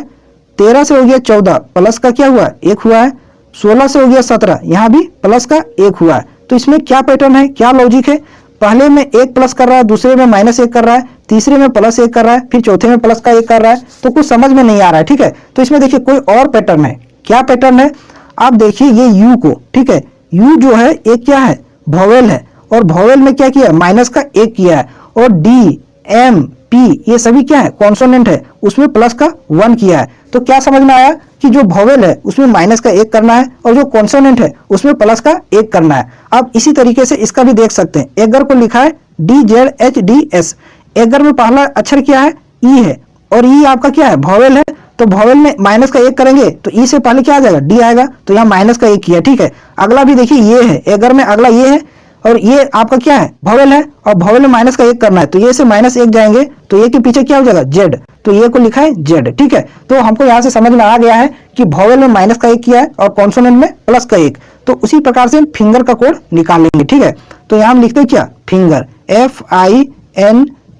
13 से हो गया 14, प्लस का क्या हुआ 1 हुआ है। 16 से हो गया 17, यहाँ भी प्लस का 1 हुआ है। तो इसमें क्या पैटर्न है, क्या लॉजिक है, पहले में 1 प्लस कर रहा है, दूसरे में -1 कर रहा है, तीसरे में +1 कर रहा है, फिर चौथे में प्लस का 1 कर रहा है। तो कुछ समझ में नहीं आ रहा है, ठीक है। तो इसमें देखिए कोई और पैटर्न है, क्या पैटर्न है। आप देखिए ये यू को, ठीक है, यू जो है एक क्या है, वोवेल है, और वॉवेल में क्या किया है, माइनस का एक किया है, और डी एम पी ये सभी क्या है, कॉन्सोनेंट है, उसमें प्लस का 1 किया है। तो क्या समझ में आया कि जो वॉवेल है उसमें माइनस का एक करना है और जो कॉन्सोनेंट है उसमें प्लस का एक करना है। अब इसी तरीके से इसका भी देख सकते हैं। एगर को लिखा है DZHDS। एगर में पहला अक्षर क्या है, ई है, और ई आपका क्या है, वॉवेल है। तो वॉवेल में माइनस का एक करेंगे तो ई से पहले क्या आ जाएगा, डी आएगा, तो यहाँ माइनस का एक किया। ठीक है, अगला भी देखिए ये है, एगर में अगला ये है, और ये आपका क्या है, वॉवेल है, और वॉवेल में माइनस का एक करना है, तो ये से माइनस एक जाएंगे तो ये के पीछे क्या हो जाएगा, जेड, तो ये को लिखा है जेड। ठीक है, तो हमको यहाँ से समझ में आ गया है कि वॉवेल में माइनस का एक किया है और कॉन्सोनेंट में प्लस का एक। तो उसी प्रकार से हम फिंगर का कोड निकाल लेंगे। ठीक है, तो यहाँ हम लिखते हैं क्या, फिंगर,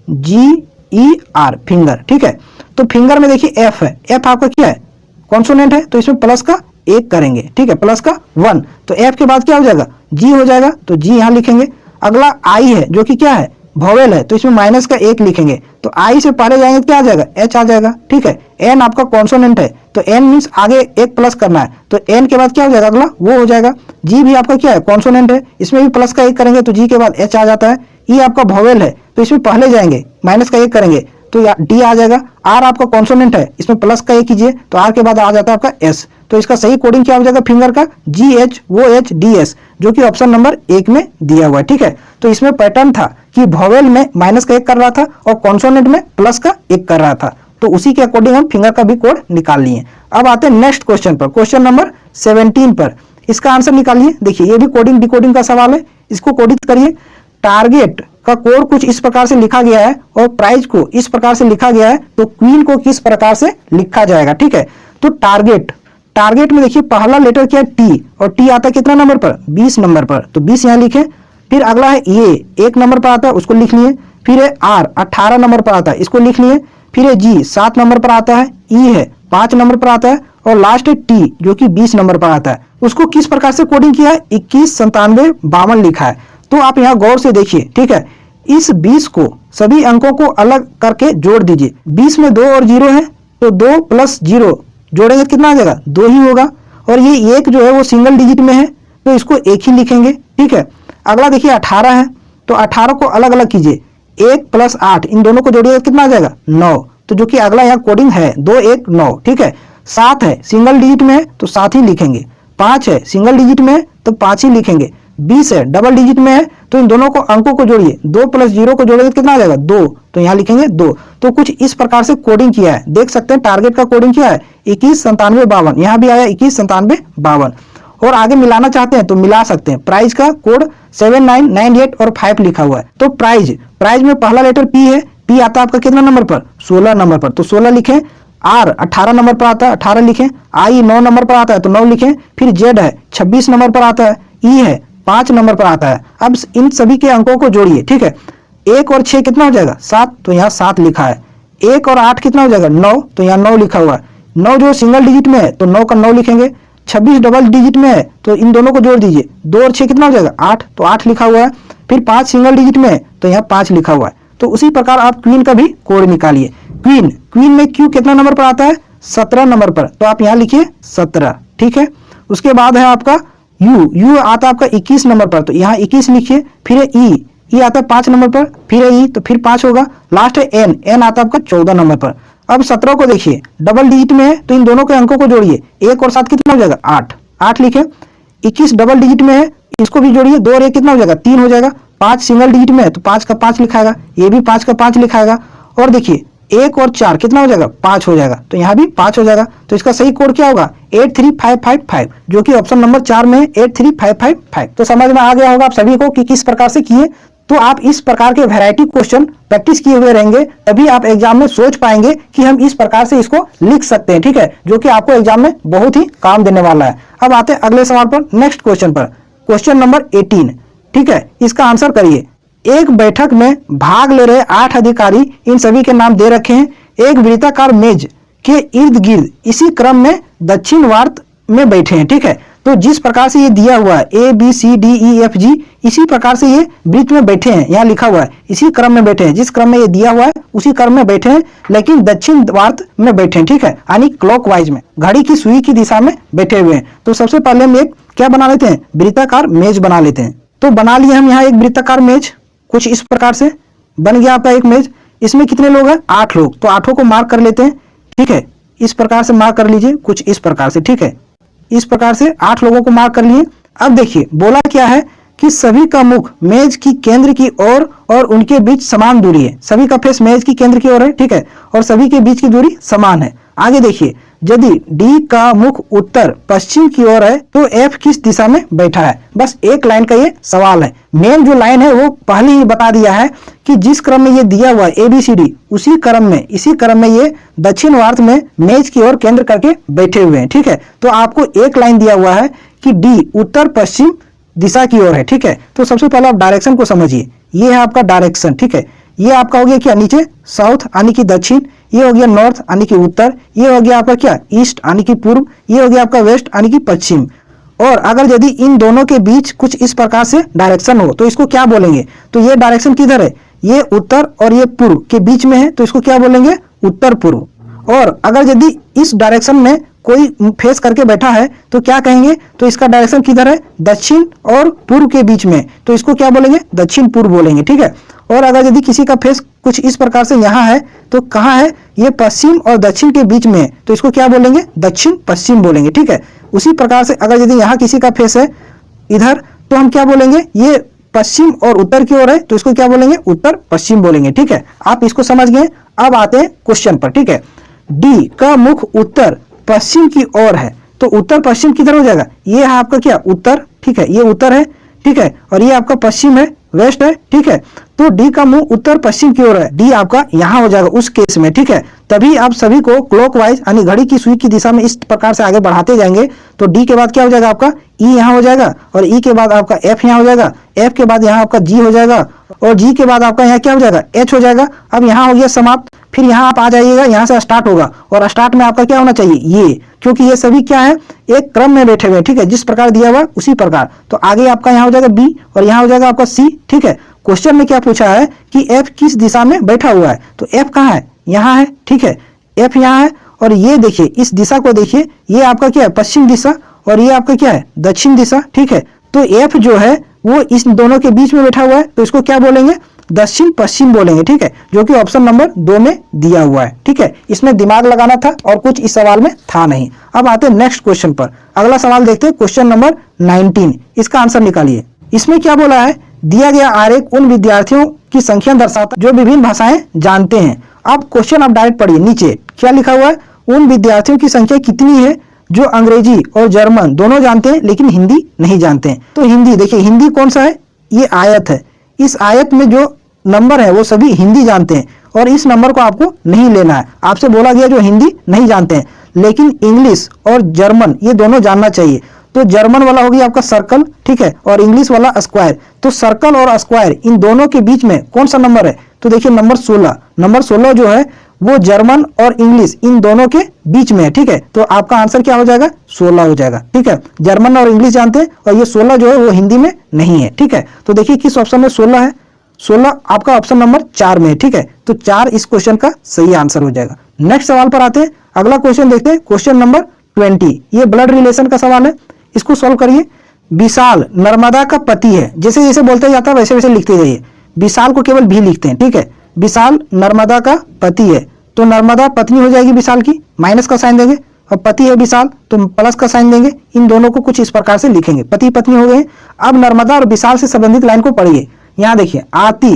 FINGER, फिंगर। ठीक है, तो फिंगर में देखिए एफ है, एफ आपका क्या है, कॉन्सोनेंट है, तो इसमें प्लस का एक करेंगे। ठीक है, प्लस का 1, तो एफ के बाद क्या हो जाएगा, जी हो जाएगा, तो जी यहाँ लिखेंगे। अगला आई है जो कि क्या है, वॉवेल है, तो इसमें माइनस का एक लिखेंगे, तो आई से पहले जाएंगे तो क्या आ जाएगा, एच आ जाएगा। ठीक है, एन आपका कॉन्सोनेंट है, तो एन मीन्स आगे एक प्लस करना है, तो एन के बाद क्या हो जाएगा, अगला वो हो जाएगा। जी भी आपका क्या है, कॉन्सोनेंट है, इसमें भी प्लस का एक करेंगे तो जी के बाद एच आ जाता है। ई आपका वॉवेल है, तो इसमें पहले जाएंगे माइनस का एक करेंगे तो डी आ जाएगा। आर आपका कॉन्सोनेंट है, इसमें प्लस का एक कीजिए तो आर के बाद आ जाता है आपका एस। तो इसका सही कोडिंग क्या हो जाएगा फिंगर का, GHOHDS, जो कि ऑप्शन नंबर 1 में दिया हुआ है। ठीक है, तो इसमें पैटर्न था कि वॉवेल में माइनस का एक कर रहा था और कॉन्सोनेंट में प्लस का एक कर रहा था, तो उसी के अकॉर्डिंग हम फिंगर का भी कोड निकाल लिए। अब आते हैं नेक्स्ट क्वेश्चन पर, क्वेश्चन नंबर 17 पर। इसका आंसर निकालिए। देखिए ये भी कोडिंग डिकोडिंग का सवाल है, इसको कोडित करिए। टारगेट का कोड कुछ इस प्रकार से लिखा गया है और प्राइस को इस प्रकार से लिखा गया है, तो क्वीन को किस प्रकार से लिखा जाएगा। ठीक है, तो टारगेट, टारगेट में देखिए पहला लेटर क्या है, टी, और टी आता है कितना नंबर पर, 20 नंबर पर, तो 20 यहाँ लिखे। फिर अगला है ये 1 नंबर पर आता है, उसको लिख लिए। फिर है आर 18 नंबर पर आता है, इसको लिख लिए। फिर है जी 7 नंबर पर आता है, ई है 5 नंबर पर आता है, और लास्ट है टी जो कि 20 नंबर पर आता है। उसको किस प्रकार से कोडिंग किया है, 21 97 52 लिखा है। तो आप यहाँ गौर से देखिए। ठीक है, इस 20 को सभी अंकों को अलग करके जोड़ दीजिए। 20 में 2 और 0 है, तो 2 + 0 जोड़ेंगे कितना आ जाएगा, 2 ही होगा। और ये एक जो है वो सिंगल डिजिट में है, तो इसको एक ही लिखेंगे। ठीक है, अगला देखिए 18 है, तो 18 को अलग अलग कीजिए, 1 + 8 इन दोनों को जोड़िए कितना आ जाएगा, 9, तो जो कि अगला यहाँ कोडिंग है 2 1 9। ठीक है, 7 है सिंगल डिजिट में है, तो 7 ही लिखेंगे। 5 है सिंगल डिजिट में है, तो 5 ही लिखेंगे। 20 है डबल डिजिट में है, तो इन दोनों को अंकों को जोड़िए, 2 + 0 को जोड़ेंगे कितना आ जाएगा, 2, तो यहाँ लिखेंगे 2। तो कुछ इस प्रकार से कोडिंग किया है, देख सकते हैं। टारगेट का कोडिंग क्या है, 21 97 52, यहाँ भी आया 21 97 52। और आगे मिलाना चाहते हैं तो मिला सकते हैं। प्राइस का कोड 7998 और 5 लिखा हुआ है। तो प्राइस, प्राइस में पहला लेटर पी है, पी आता है आपका कितना नंबर पर, 16 नंबर पर, तो 16 लिखें। आर 18 नंबर पर आता है, 18 लिखें। आई 9 नंबर पर आता है, तो 9 लिखें। फिर जेड है 26 नंबर पर आता है, ई है 5 नंबर पर आता है। अब इन सभी के अंकों को जोड़िए। ठीक है, 1 और 6 कितना हो जाएगा, 7, तो यहाँ 7 लिखा है। 1 और 8 कितना हो जाएगा, 9, तो यहाँ 9 लिखा हुआ है। 9 जो सिंगल डिजिट में है, तो 9 का 9 लिखेंगे। 26 डबल डिजिट में है, तो इन दोनों को जोड़ दीजिए, 2 और 6 कितना हो जाएगा, 8, तो 8 लिखा हुआ है। फिर 5 सिंगल डिजिट में है, तो यहाँ 5 लिखा हुआ है। तो उसी प्रकार आप क्वीन का भी कोड निकालिए। क्वीन, क्वीन में क्यू कितना नंबर पर आता है, 17 नंबर पर, तो आप यहाँ लिखिए 17। ठीक है, उसके बाद है आपका यू, यू आता है आपका 21 नंबर पर, तो यहाँ 21 लिखिए। फिर है ई, ई आता है 5 नंबर पर, फिर है ई, तो फिर 5 होगा। लास्ट है एन, एन आता है आपका 14 नंबर पर। अब 17 को देखिए डबल डिजिट में है, तो इन दोनों के अंकों को जोड़िए, 1 और 7 कितना हो जाएगा, 8, 8 लिखे। 21 डबल डिजिट में है, इसको भी जोड़िए, 2 और 1 कितना हो जाएगा, 3 हो जाएगा। 5 सिंगल डिजिट में है, तो 5 का 5 लिखाएगा, ये भी 5 का 5 लिखाएगा। और देखिए 1 और 4 कितना हो जाएगा, 5 हो जाएगा, तो यहाँ भी 5 हो जाएगा। तो इसका सही कोड क्या होगा, 83555, जो कि ऑप्शन नंबर 4 में है, 83555। तो समझ में आ गया होगा आप सभी को कि किस प्रकार से किए। तो आप इस प्रकार के वैरायटी क्वेश्चन प्रैक्टिस किए हुए रहेंगे, तभी आप एग्जाम में सोच पाएंगे कि हम इस प्रकार से इसको लिख सकते हैं। ठीक है, जो कि आपको एग्जाम में बहुत ही काम देने वाला है। अब आते हैं अगले सवाल पर, नेक्स्ट क्वेश्चन पर, क्वेश्चन नंबर 18। ठीक है, इसका आंसर करिए। एक बैठक में भाग ले रहे 8 अधिकारी, इन सभी के नाम दे रखे हैं। एक वृत्ताकार मेज के इर्द गिर्द इसी क्रम में दक्षिण वार्त में बैठे हैं। ठीक है, तो जिस प्रकार से ये दिया हुआ है ABCDEFG, इसी प्रकार से ये वृत्त में बैठे हैं, यहाँ लिखा हुआ है इसी क्रम में बैठे हैं, जिस क्रम में ये दिया हुआ है उसी क्रम में बैठे हैं, लेकिन दक्षिण वार्त में बैठे हैं। ठीक है, यानी क्लॉकवाइज में, घड़ी की सुई की दिशा में बैठे हुए हैं। तो सबसे पहले हम एक क्या बना लेते हैं, वृत्ताकार मेज बना लेते हैं। तो बना लिए हम यहाँ एक वृत्ताकार मेज, कुछ इस प्रकार से बन गया आपका एक मेज। इसमें कितने लोग हैं? 8 लोग। तो 8 को मार्क कर लेते हैं, ठीक है। इस प्रकार से मार्क कर लीजिए, कुछ इस प्रकार से, ठीक है। इस प्रकार से 8 लोगों को मार्क कर लिए। अब देखिए बोला क्या है कि सभी का मुख मेज की केंद्र की ओर और उनके बीच समान दूरी है। सभी का फेस मेज की केंद्र की ओर है, ठीक है, और सभी के बीच की दूरी समान है। आगे देखिए, यदि डी का मुख उत्तर पश्चिम की ओर है तो एफ किस दिशा में बैठा है। बस एक लाइन का ये सवाल है। मेन जो लाइन है वो पहले ही बता दिया है कि जिस क्रम में ये दिया हुआ है ABCD, इसी क्रम में ये दक्षिण वार्त में मेज की ओर केंद्र करके बैठे हुए हैं, ठीक है। तो आपको एक लाइन दिया हुआ है कि डी उत्तर पश्चिम दिशा की ओर है, ठीक है। तो सबसे पहले आप डायरेक्शन को समझिए। ये है आपका डायरेक्शन, ठीक है। ये आपका हो गया क्या? नीचे साउथ यानी कि दक्षिण, ये हो गया नॉर्थ यानी कि उत्तर, ये हो गया आपका क्या? ईस्ट यानी कि पूर्व, ये हो गया आपका वेस्ट यानी कि पश्चिम। और अगर यदि इन दोनों के बीच कुछ इस प्रकार से डायरेक्शन हो तो इसको क्या बोलेंगे? तो ये डायरेक्शन किधर है? ये उत्तर और ये पूर्व के बीच में है, तो इसको क्या बोलेंगे? उत्तर पूर्व। और अगर यदि इस डायरेक्शन में कोई फेस करके बैठा है तो क्या कहेंगे? तो इसका डायरेक्शन किधर है? दक्षिण और पूर्व के बीच में, तो इसको क्या बोलेंगे? दक्षिण पूर्व बोलेंगे, ठीक है। और अगर यदि किसी का फेस कुछ इस प्रकार से यहाँ है तो कहाँ है? ये पश्चिम और दक्षिण के बीच में है, तो इसको क्या बोलेंगे? दक्षिण पश्चिम बोलेंगे, ठीक है। उसी प्रकार से अगर यदि यहाँ किसी का फेस है इधर, तो हम क्या बोलेंगे? ये पश्चिम और उत्तर की ओर है, तो इसको क्या बोलेंगे? उत्तर पश्चिम बोलेंगे, ठीक है। आप इसको समझ गए। अब आते हैं क्वेश्चन पर, ठीक है। डी का मुख उत्तर पश्चिम की ओर है, तो उत्तर पश्चिम किधर हो जाएगा? ये है आपका क्या? उत्तर, ठीक है। ये उत्तर है, ठीक है, और ये आपका पश्चिम है, वेस्ट है, ठीक है। तो डी का मुंह उत्तर पश्चिम की ओर है, डी आपका यहाँ हो जाएगा उस केस में, ठीक है। तभी आप सभी को क्लॉकवाइज यानी घड़ी की सुई की दिशा में इस प्रकार से आगे बढ़ाते जाएंगे तो डी के बाद क्या हो जाएगा? आपका ई यहाँ हो जाएगा, और ई के बाद आपका एफ यहाँ हो जाएगा, एफ के बाद यहाँ आपका जी हो जाएगा, और जी के बाद आपका यहाँ क्या हो जाएगा? एच हो जाएगा। अब यहाँ हो गया समाप्त। फिर यहाँ आप आ जाइएगा, यहाँ से स्टार्ट होगा, और स्टार्ट में आपका क्या होना चाहिए? ये, क्योंकि ये सभी क्या है? एक क्रम में बैठे हुए, ठीक है, जिस प्रकार दिया हुआ उसी प्रकार। तो आगे आपका यहाँ हो जाएगा बी, और यहाँ हो जाएगा आपका सी, ठीक है। क्वेश्चन में क्या पूछा है कि एफ किस दिशा में बैठा हुआ है, तो एफ कहाँ है? यहाँ है, ठीक है, एफ यहाँ है। और ये देखिए, इस दिशा को देखिए, ये आपका क्या है? पश्चिम दिशा, और ये आपका क्या है? दक्षिण दिशा, ठीक है। तो एफ जो है वो इस दोनों के बीच में बैठा हुआ है, तो इसको क्या बोलेंगे? दक्षिण पश्चिम बोलेंगे, ठीक है, जो कि ऑप्शन नंबर 2 में दिया हुआ है, ठीक है। इसमें दिमाग लगाना था और कुछ इस सवाल में था नहीं। अब आते हैं नेक्स्ट क्वेश्चन पर। अगला सवाल देखते हैं, क्वेश्चन नंबर 19। इसका आंसर निकालिए। इसमें क्या बोला है? दिया गया आरेख उन विद्यार्थियों की संख्या दर्शाता जो विभिन्न भाषाएं जानते हैं। अब क्वेश्चन आप डायरेक्ट पढ़िए, नीचे क्या लिखा हुआ है? उन विद्यार्थियों की संख्या कितनी है जो अंग्रेजी और जर्मन दोनों जानते हैं लेकिन हिंदी नहीं जानते हैं। तो हिंदी देखिए, हिंदी कौन सा है? ये आयत है। इस आयत में जो नंबर है वो सभी हिंदी जानते हैं, और इस नंबर को आपको नहीं लेना है। आपसे बोला गया जो हिंदी नहीं जानते हैं लेकिन इंग्लिश और जर्मन ये दोनों जानना चाहिए। तो जर्मन वाला हो गया आपका सर्कल, ठीक है, और इंग्लिश वाला स्क्वायर। तो सर्कल और स्क्वायर इन दोनों के बीच में कौन सा नंबर है? तो देखिए नंबर 16। नंबर 16 जो है वो जर्मन और इंग्लिश इन दोनों के बीच में है, ठीक है। तो आपका आंसर क्या हो जाएगा? 16 हो जाएगा, ठीक है। जर्मन और इंग्लिश जानते हैं, और ये 16 जो है वो हिंदी में नहीं है, ठीक है। तो देखिए किस ऑप्शन में 16 है? 16 आपका ऑप्शन नंबर 4 में है, ठीक है। तो 4 इस क्वेश्चन का सही आंसर हो जाएगा। नेक्स्ट सवाल पर आते हैं। अगला क्वेश्चन देखते हैं, क्वेश्चन नंबर 20। ये ब्लड रिलेशन का सवाल है, इसको सॉल्व करिए। विशाल नर्मदा का पति है, जैसे जैसे बोलते जाता है वैसे वैसे लिखते जाइए। विशाल को केवल भी लिखते हैं, ठीक है। विशाल नर्मदा का पति है, तो नर्मदा पत्नी हो जाएगी विशाल की, माइनस का साइन देंगे, और पति है विशाल तो प्लस का साइन देंगे। इन दोनों को कुछ इस प्रकार से लिखेंगे, पति पत्नी हो गए। अब नर्मदा और विशाल से संबंधित लाइन को पढ़िए। यहाँ देखिए, आरती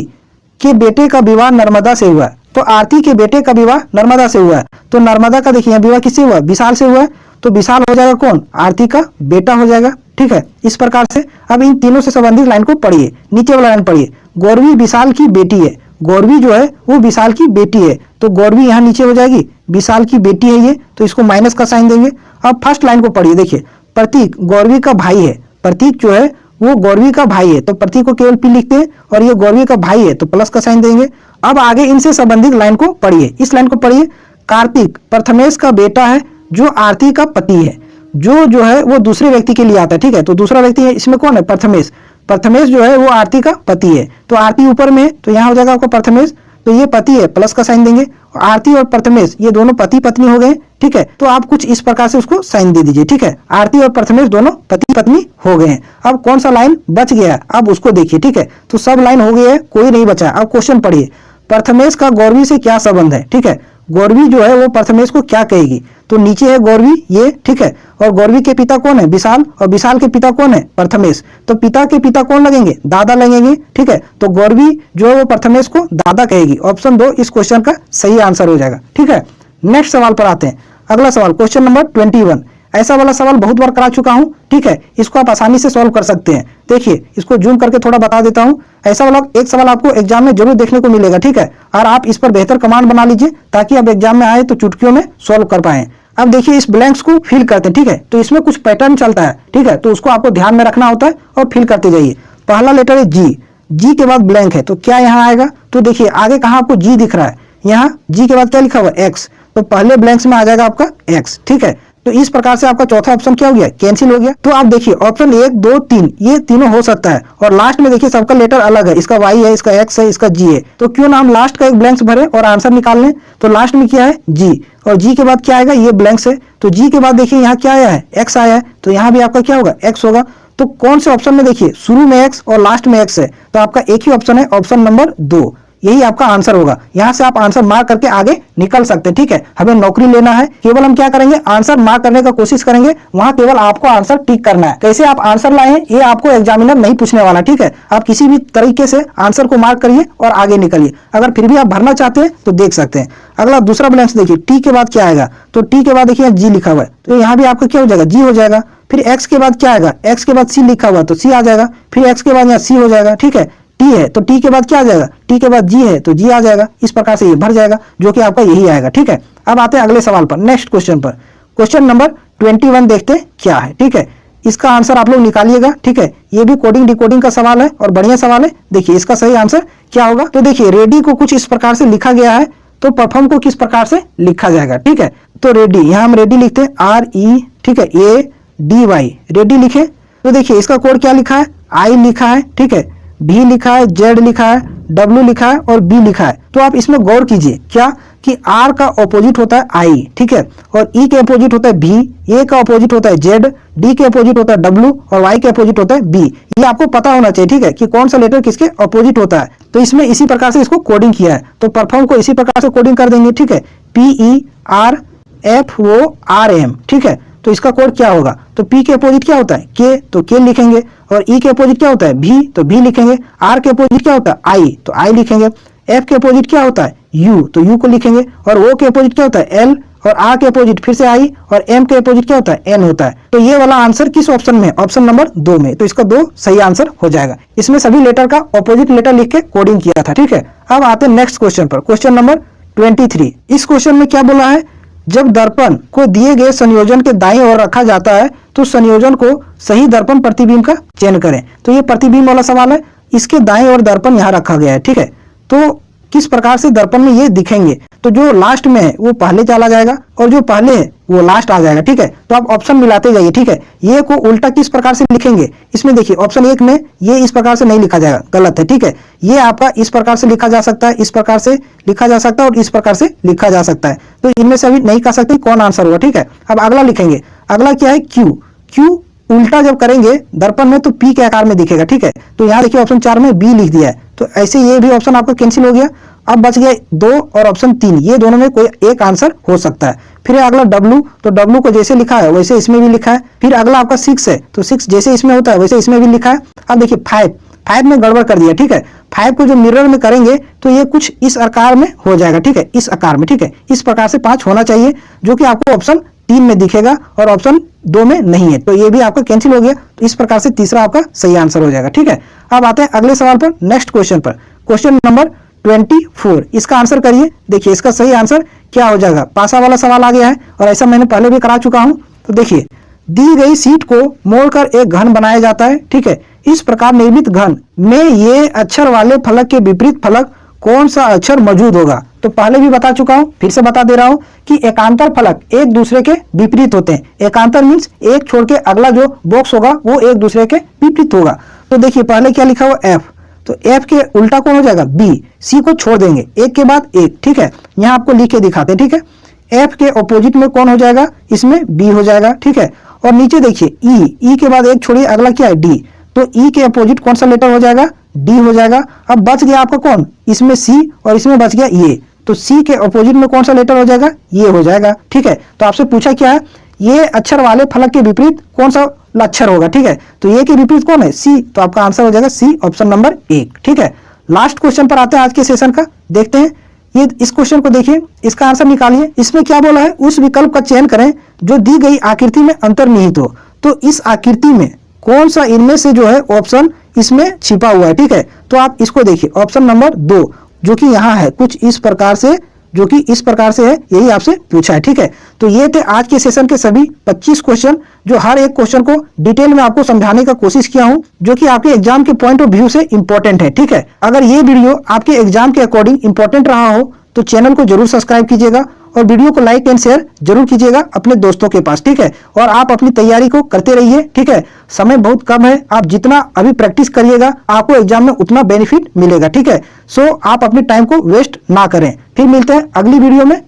के बेटे का विवाह नर्मदा से हुआ है, तो आरती के बेटे का विवाह नर्मदा से हुआ है। तो नर्मदा का देखिए विवाह किससे हुआ? विशाल से हुआ है, तो विशाल हो जाएगा कौन? आरती का बेटा हो जाएगा, ठीक है। इस प्रकार से अब इन तीनों से संबंधित लाइन को पढ़िए। नीचे वाला लाइन पढ़िए, गौरवी विशाल की बेटी है। गौरवी जो है वो विशाल की बेटी है, तो गौरवी यहाँ नीचे हो जाएगी, विशाल की बेटी है ये, तो इसको माइनस का साइन देंगे। अब फर्स्ट लाइन को पढ़िए, देखिए प्रतीक गौरवी का भाई है। प्रतीक जो है वो गौरवी का भाई है, तो प्रतीक को केवल पी लिखते हैं, और ये गौरवी का भाई है तो प्लस का साइन देंगे। अब आगे इनसे संबंधित लाइन को पढ़िए। इस लाइन को पढ़िए, कार्तिक प्रथमेश का बेटा है जो आरती का पति है। जो है वो दूसरे व्यक्ति के लिए आता है, ठीक है। तो दूसरा व्यक्ति है इसमें कौन है? प्रथमेश। प्रथमेश जो है वो आरती का पति है, तो आरती ऊपर में है तो यहाँ हो जाएगा आपका प्रथमेश, तो ये पति है, प्लस का साइन देंगे। आरती और प्रथमेश ये दोनों पति पत्नी हो गए, ठीक है। तो आप कुछ इस प्रकार से उसको साइन दे दीजिए, ठीक है। आरती और प्रथमेश दोनों पति पत्नी हो गए हैं। अब कौन सा लाइन बच गया है, अब उसको देखिए, ठीक है। तो सब लाइन हो गई है, कोई नहीं बचा। अब क्वेश्चन पढ़िए, प्रथमेश का गौरवी से क्या संबंध है, ठीक है। गौरवी जो है वो प्रथमेश को क्या कहेगी, तो नीचे है गौरवी ये, ठीक है। और गौरवी के पिता कौन है, विशाल, और विशाल के पिता कौन है, प्रथमेश। तो पिता के पिता कौन लगेंगे, दादा लगेंगे, ठीक है। तो गौरवी जो है वो प्रथमेश को दादा कहेगी। ऑप्शन 2 इस क्वेश्चन का सही आंसर हो जाएगा, ठीक है। नेक्स्ट सवाल पर आते हैं। अगला सवाल क्वेश्चन नंबर 21। ऐसा वाला सवाल बहुत बार करा चुका हूं, ठीक है। इसको आप आसानी से सॉल्व कर सकते हैं। देखिए इसको जूम करके थोड़ा बता देता हूं। ऐसा वाला एक सवाल आपको एग्जाम में जरूर देखने को मिलेगा, ठीक है। और आप इस पर बेहतर कमांड बना लीजिए ताकि आप एग्जाम में आए तो चुटकियों में सॉल्व कर पाए। अब देखिए इस ब्लैंक्स को फिल करते हैं, ठीक है। तो इसमें कुछ पैटर्न चलता है, ठीक है। तो उसको आपको ध्यान में रखना होता है और फिल करते जाइए। पहला लेटर है जी, जी के बाद ब्लैंक है, तो क्या यहाँ आएगा, तो देखिए आगे कहाँ आपको जी दिख रहा है, यहाँ जी के बाद क्या लिखा हुआ है, एक्स। तो पहले ब्लैंक्स में आ जाएगा आपका एक्स, ठीक है। तो इस प्रकार से आपका चौथा ऑप्शन क्या हो गया, कैंसिल हो गया। तो आप देखिए ऑप्शन 1, 2, 3 ये तीनों हो सकता है। और लास्ट में देखिए सबका लेटर अलग है, इसका वाई है, इसका एक्स है, इसका जी है। तो क्यों ना हम लास्ट का एक ब्लैंक्स भरे और आंसर निकाल लें। तो लास्ट में क्या है, जी, और जी के बाद क्या आएगा, ये ब्लैंक्स है। तो जी के बाद देखिए यहाँ क्या आया है, एक्स आया है। तो यहाँ भी आपका क्या होगा, एक्स होगा। तो कौन से ऑप्शन में देखिए शुरू में एक्स और लास्ट में एक्स है, तो आपका एक ही ऑप्शन है, ऑप्शन नंबर 2, यही आपका आंसर होगा। यहां से आप आंसर मार्क करके आगे निकल सकते हैं, ठीक है। हमें नौकरी लेना है, केवल हम क्या करेंगे, आंसर मार्क करने का कोशिश करेंगे, वहां केवल आपको आंसर टिक करना है। कैसे आप आंसर लाए हैं ये आपको एग्जामिनर नहीं पूछने वाला, ठीक है। आप किसी भी तरीके से आंसर को मार्क करिए और आगे निकलिए। अगर फिर भी आप भरना चाहते हैं तो देख सकते हैं। अगला दूसरा ब्लैंक्स देखिए, टी के बाद क्या आएगा, तो टी के बाद देखिए जी लिखा हुआ है, तो यहाँ भी आपका क्या हो जाएगा, जी हो जाएगा। फिर एक्स के बाद क्या आएगा, एक्स के बाद सी लिखा हुआ है, तो सी आ जाएगा। फिर एक्स के बाद यहाँ सी हो जाएगा, ठीक है। टी है तो टी के बाद क्या आ जाएगा, टी के बाद जी है तो जी आ जाएगा। इस प्रकार से ये भर जाएगा, जो कि आपका यही आएगा, ठीक है। अब आते हैं अगले सवाल पर, नेक्स्ट क्वेश्चन पर। क्वेश्चन नंबर 21 देखते हैं क्या है, ठीक है। इसका आंसर आप लोग निकालिएगा, ठीक है। ये भी कोडिंग डिकोडिंग का सवाल है और बढ़िया सवाल है। देखिए इसका सही आंसर क्या होगा, तो देखिए रेडी को कुछ इस प्रकार से लिखा गया है, तो परफॉर्म को किस प्रकार से लिखा जाएगा, ठीक है। तो रेडी, यहाँ हम रेडी लिखते हैं RE, ठीक है, ADY, रेडी लिखे। तो देखिए इसका कोड क्या लिखा है, आई लिखा है, ठीक है, भी लिखा है, जेड लिखा है, डब्ल्यू लिखा है और बी लिखा है। तो आप इसमें गौर कीजिए क्या कि आर का ऑपोजिट होता है आई, ठीक है, और ई के ऑपोजिट होता है भी, ए का ऑपोजिट होता है जेड, डी के ऑपोजिट होता है डब्ल्यू और वाई के ऑपोजिट होता है बी। ये आपको पता होना चाहिए, ठीक है, कि कौन सा लेटर किसके ऑपोजिट होता है। तो इसमें इसी प्रकार से इसको कोडिंग किया है, तो परफॉर्म को इसी प्रकार से कोडिंग कर देंगे, ठीक है, PERFORM, ठीक है। तो इसका कोड क्या होगा, तो P के अपोजिट क्या होता है के, तो के लिखेंगे। और E के अपोजिट क्या होता है भी, तो भी लिखेंगे। R के अपोजिट क्या होता है आई, तो आई लिखेंगे। F के अपोजिट क्या होता है U, तो U को लिखेंगे। और O के अपोजिट क्या होता है L, और R के अपोजिट फिर से आई, और M के अपोजिट क्या होता है N होता है। तो ये वाला आंसर किस ऑप्शन में, ऑप्शन नंबर 2 में। तो इसका 2 सही आंसर हो जाएगा। इसमें सभी लेटर का ऑपोजिट लेटर लिख के कोडिंग किया था, ठीक है। अब आते हैं नेक्स्ट क्वेश्चन पर, क्वेश्चन नंबर 23। इस क्वेश्चन में क्या बोला है, जब दर्पण को दिए गए संयोजन के दाईं ओर रखा जाता है तो संयोजन को सही दर्पण प्रतिबिंब का चयन करें। तो ये प्रतिबिंब वाला सवाल है, इसके दाईं ओर दर्पण यहाँ रखा गया है, ठीक है। तो किस प्रकार से दर्पण में ये दिखेंगे, तो जो लास्ट में है वो पहले चला जाएगा और जो पहले है वो लास्ट आ जाएगा, ठीक है। तो आप ऑप्शन मिलाते जाइए, ठीक है। ये को उल्टा किस प्रकार से लिखेंगे, इसमें देखिए ऑप्शन 1 में ये इस प्रकार से नहीं लिखा जाएगा, गलत है, ठीक है। ये आपका इस प्रकार से लिखा जा सकता है, इस प्रकार से लिखा जा सकता है और इस प्रकार से लिखा जा सकता है। तो इनमें से अभी नहीं कह सकते कौन आंसर होगा, ठीक है। अब अगला लिखेंगे, अगला क्या है क्यू, क्यू उल्टा जब करेंगे दर्पण में तो पी के आकार में दिखेगा, ठीक है। तो यहाँ देखिए ऑप्शन 4 में बी लिख दिया है, तो ऐसे ये भी ऑप्शन आपका कैंसिल हो गया। अब बच गया 2 और ऑप्शन 3, ये दोनों में कोई एक आंसर हो सकता है। फिर अगला डब्लू, तो डब्लू को जैसे लिखा है वैसे इसमें भी लिखा है। फिर अगला आपका 6 है, तो 6 जैसे इसमें होता है वैसे इसमें भी लिखा है। अब देखिए 5 में गड़बड़ कर दिया, ठीक है। 5 को जो मिरर में करेंगे तो ये कुछ इस आकार में हो जाएगा, ठीक है, इस आकार में, ठीक है। इस प्रकार से 5 होना चाहिए, जो कि आपको ऑप्शन 3 में दिखेगा और ऑप्शन 2 में नहीं है, तो ये भी आपका कैंसिल हो गया। तो इस प्रकार से तीसरा आपका सही आंसर हो जाएगा, ठीक है। अब आते हैं अगले सवाल पर, नेक्स्ट क्वेश्चन पर, क्वेश्चन नंबर 24। इसका आंसर करिए। देखिए इसका सही आंसर क्या हो जाएगा, पासा वाला सवाल आ गया है और ऐसा मैंने पहले भी करा चुका हूं। तो देखिए दी गई सीट को मोड़कर एक घन बनाया जाता है, ठीक है। इस प्रकार निर्मित घन में ये अक्षर वाले फलक के विपरीत फलक कौन सा अक्षर मौजूद होगा। तो पहले भी बता चुका हूं, फिर से बता दे रहा हूं कि एकांतर फलक एक दूसरे के विपरीत होते हैं। एकांतर मीन्स एक छोड़ के अगला जो बॉक्स होगा वो एक दूसरे के विपरीत होगा। तो देखिए पहले क्या लिखा हुआ F, तो एफ के उल्टा कौन हो जाएगा, बी। सी को छोड़ देंगे, एक के बाद एक, ठीक है। यहाँ आपको लिख के दिखाते हैं, ठीक है। एफ के ऑपोजिट में कौन हो जाएगा, इसमें बी हो जाएगा, ठीक है। और नीचे देखिए ई के बाद एक छोड़िए, अगला क्या है, डी। तो ई के अपोजिट कौन सा लेटर हो जाएगा, डी हो जाएगा। अब बच गया आपका कौन, इसमें सी और इसमें बच गया ये। तो सी के अपोजिट में कौन सा लेटर हो जाएगा, ये हो जाएगा, ठीक है। तो आपसे पूछा क्या है, ये अक्षर वाले फलक के विपरीत कौन सा अक्षर होगा, ठीक है। तो ये के विपरीत कौन है, सी। तो आपका आंसर हो जाएगा सी, ऑप्शन नंबर 1, ठीक है। लास्ट क्वेश्चन पर आते हैं आज के सेशन का, देखते हैं। ये इस क्वेश्चन को देखिए, इसका आंसर निकालिए। इसमें क्या बोला है, उस विकल्प का चयन करें जो दी गई आकृति में अंतर्निहित हो। तो इस आकृति में कौन सा इनमें से जो है ऑप्शन इसमें छिपा हुआ है, ठीक है। तो आप इसको देखिए, ऑप्शन नंबर 2 जो कि यहाँ है कुछ इस प्रकार से, जो कि इस प्रकार से है, यही आपसे पूछा है, ठीक है। तो ये थे आज के सेशन के सभी 25 क्वेश्चन, जो हर एक क्वेश्चन को डिटेल में आपको समझाने का कोशिश किया हूं, जो कि आपके एग्जाम के पॉइंट ऑफ व्यू से इंपॉर्टेंट है, ठीक है। अगर ये वीडियो आपके एग्जाम के अकॉर्डिंग इंपॉर्टेंट रहा हो तो चैनल को जरूर सब्सक्राइब कीजिएगा और वीडियो को लाइक एंड शेयर जरूर कीजिएगा अपने दोस्तों के पास, ठीक है। और आप अपनी तैयारी को करते रहिए, ठीक है। समय बहुत कम है, आप जितना अभी प्रैक्टिस करिएगा आपको एग्जाम में उतना बेनिफिट मिलेगा, ठीक है। सो आप अपने टाइम को वेस्ट ना करें। फिर मिलते हैं अगली वीडियो में।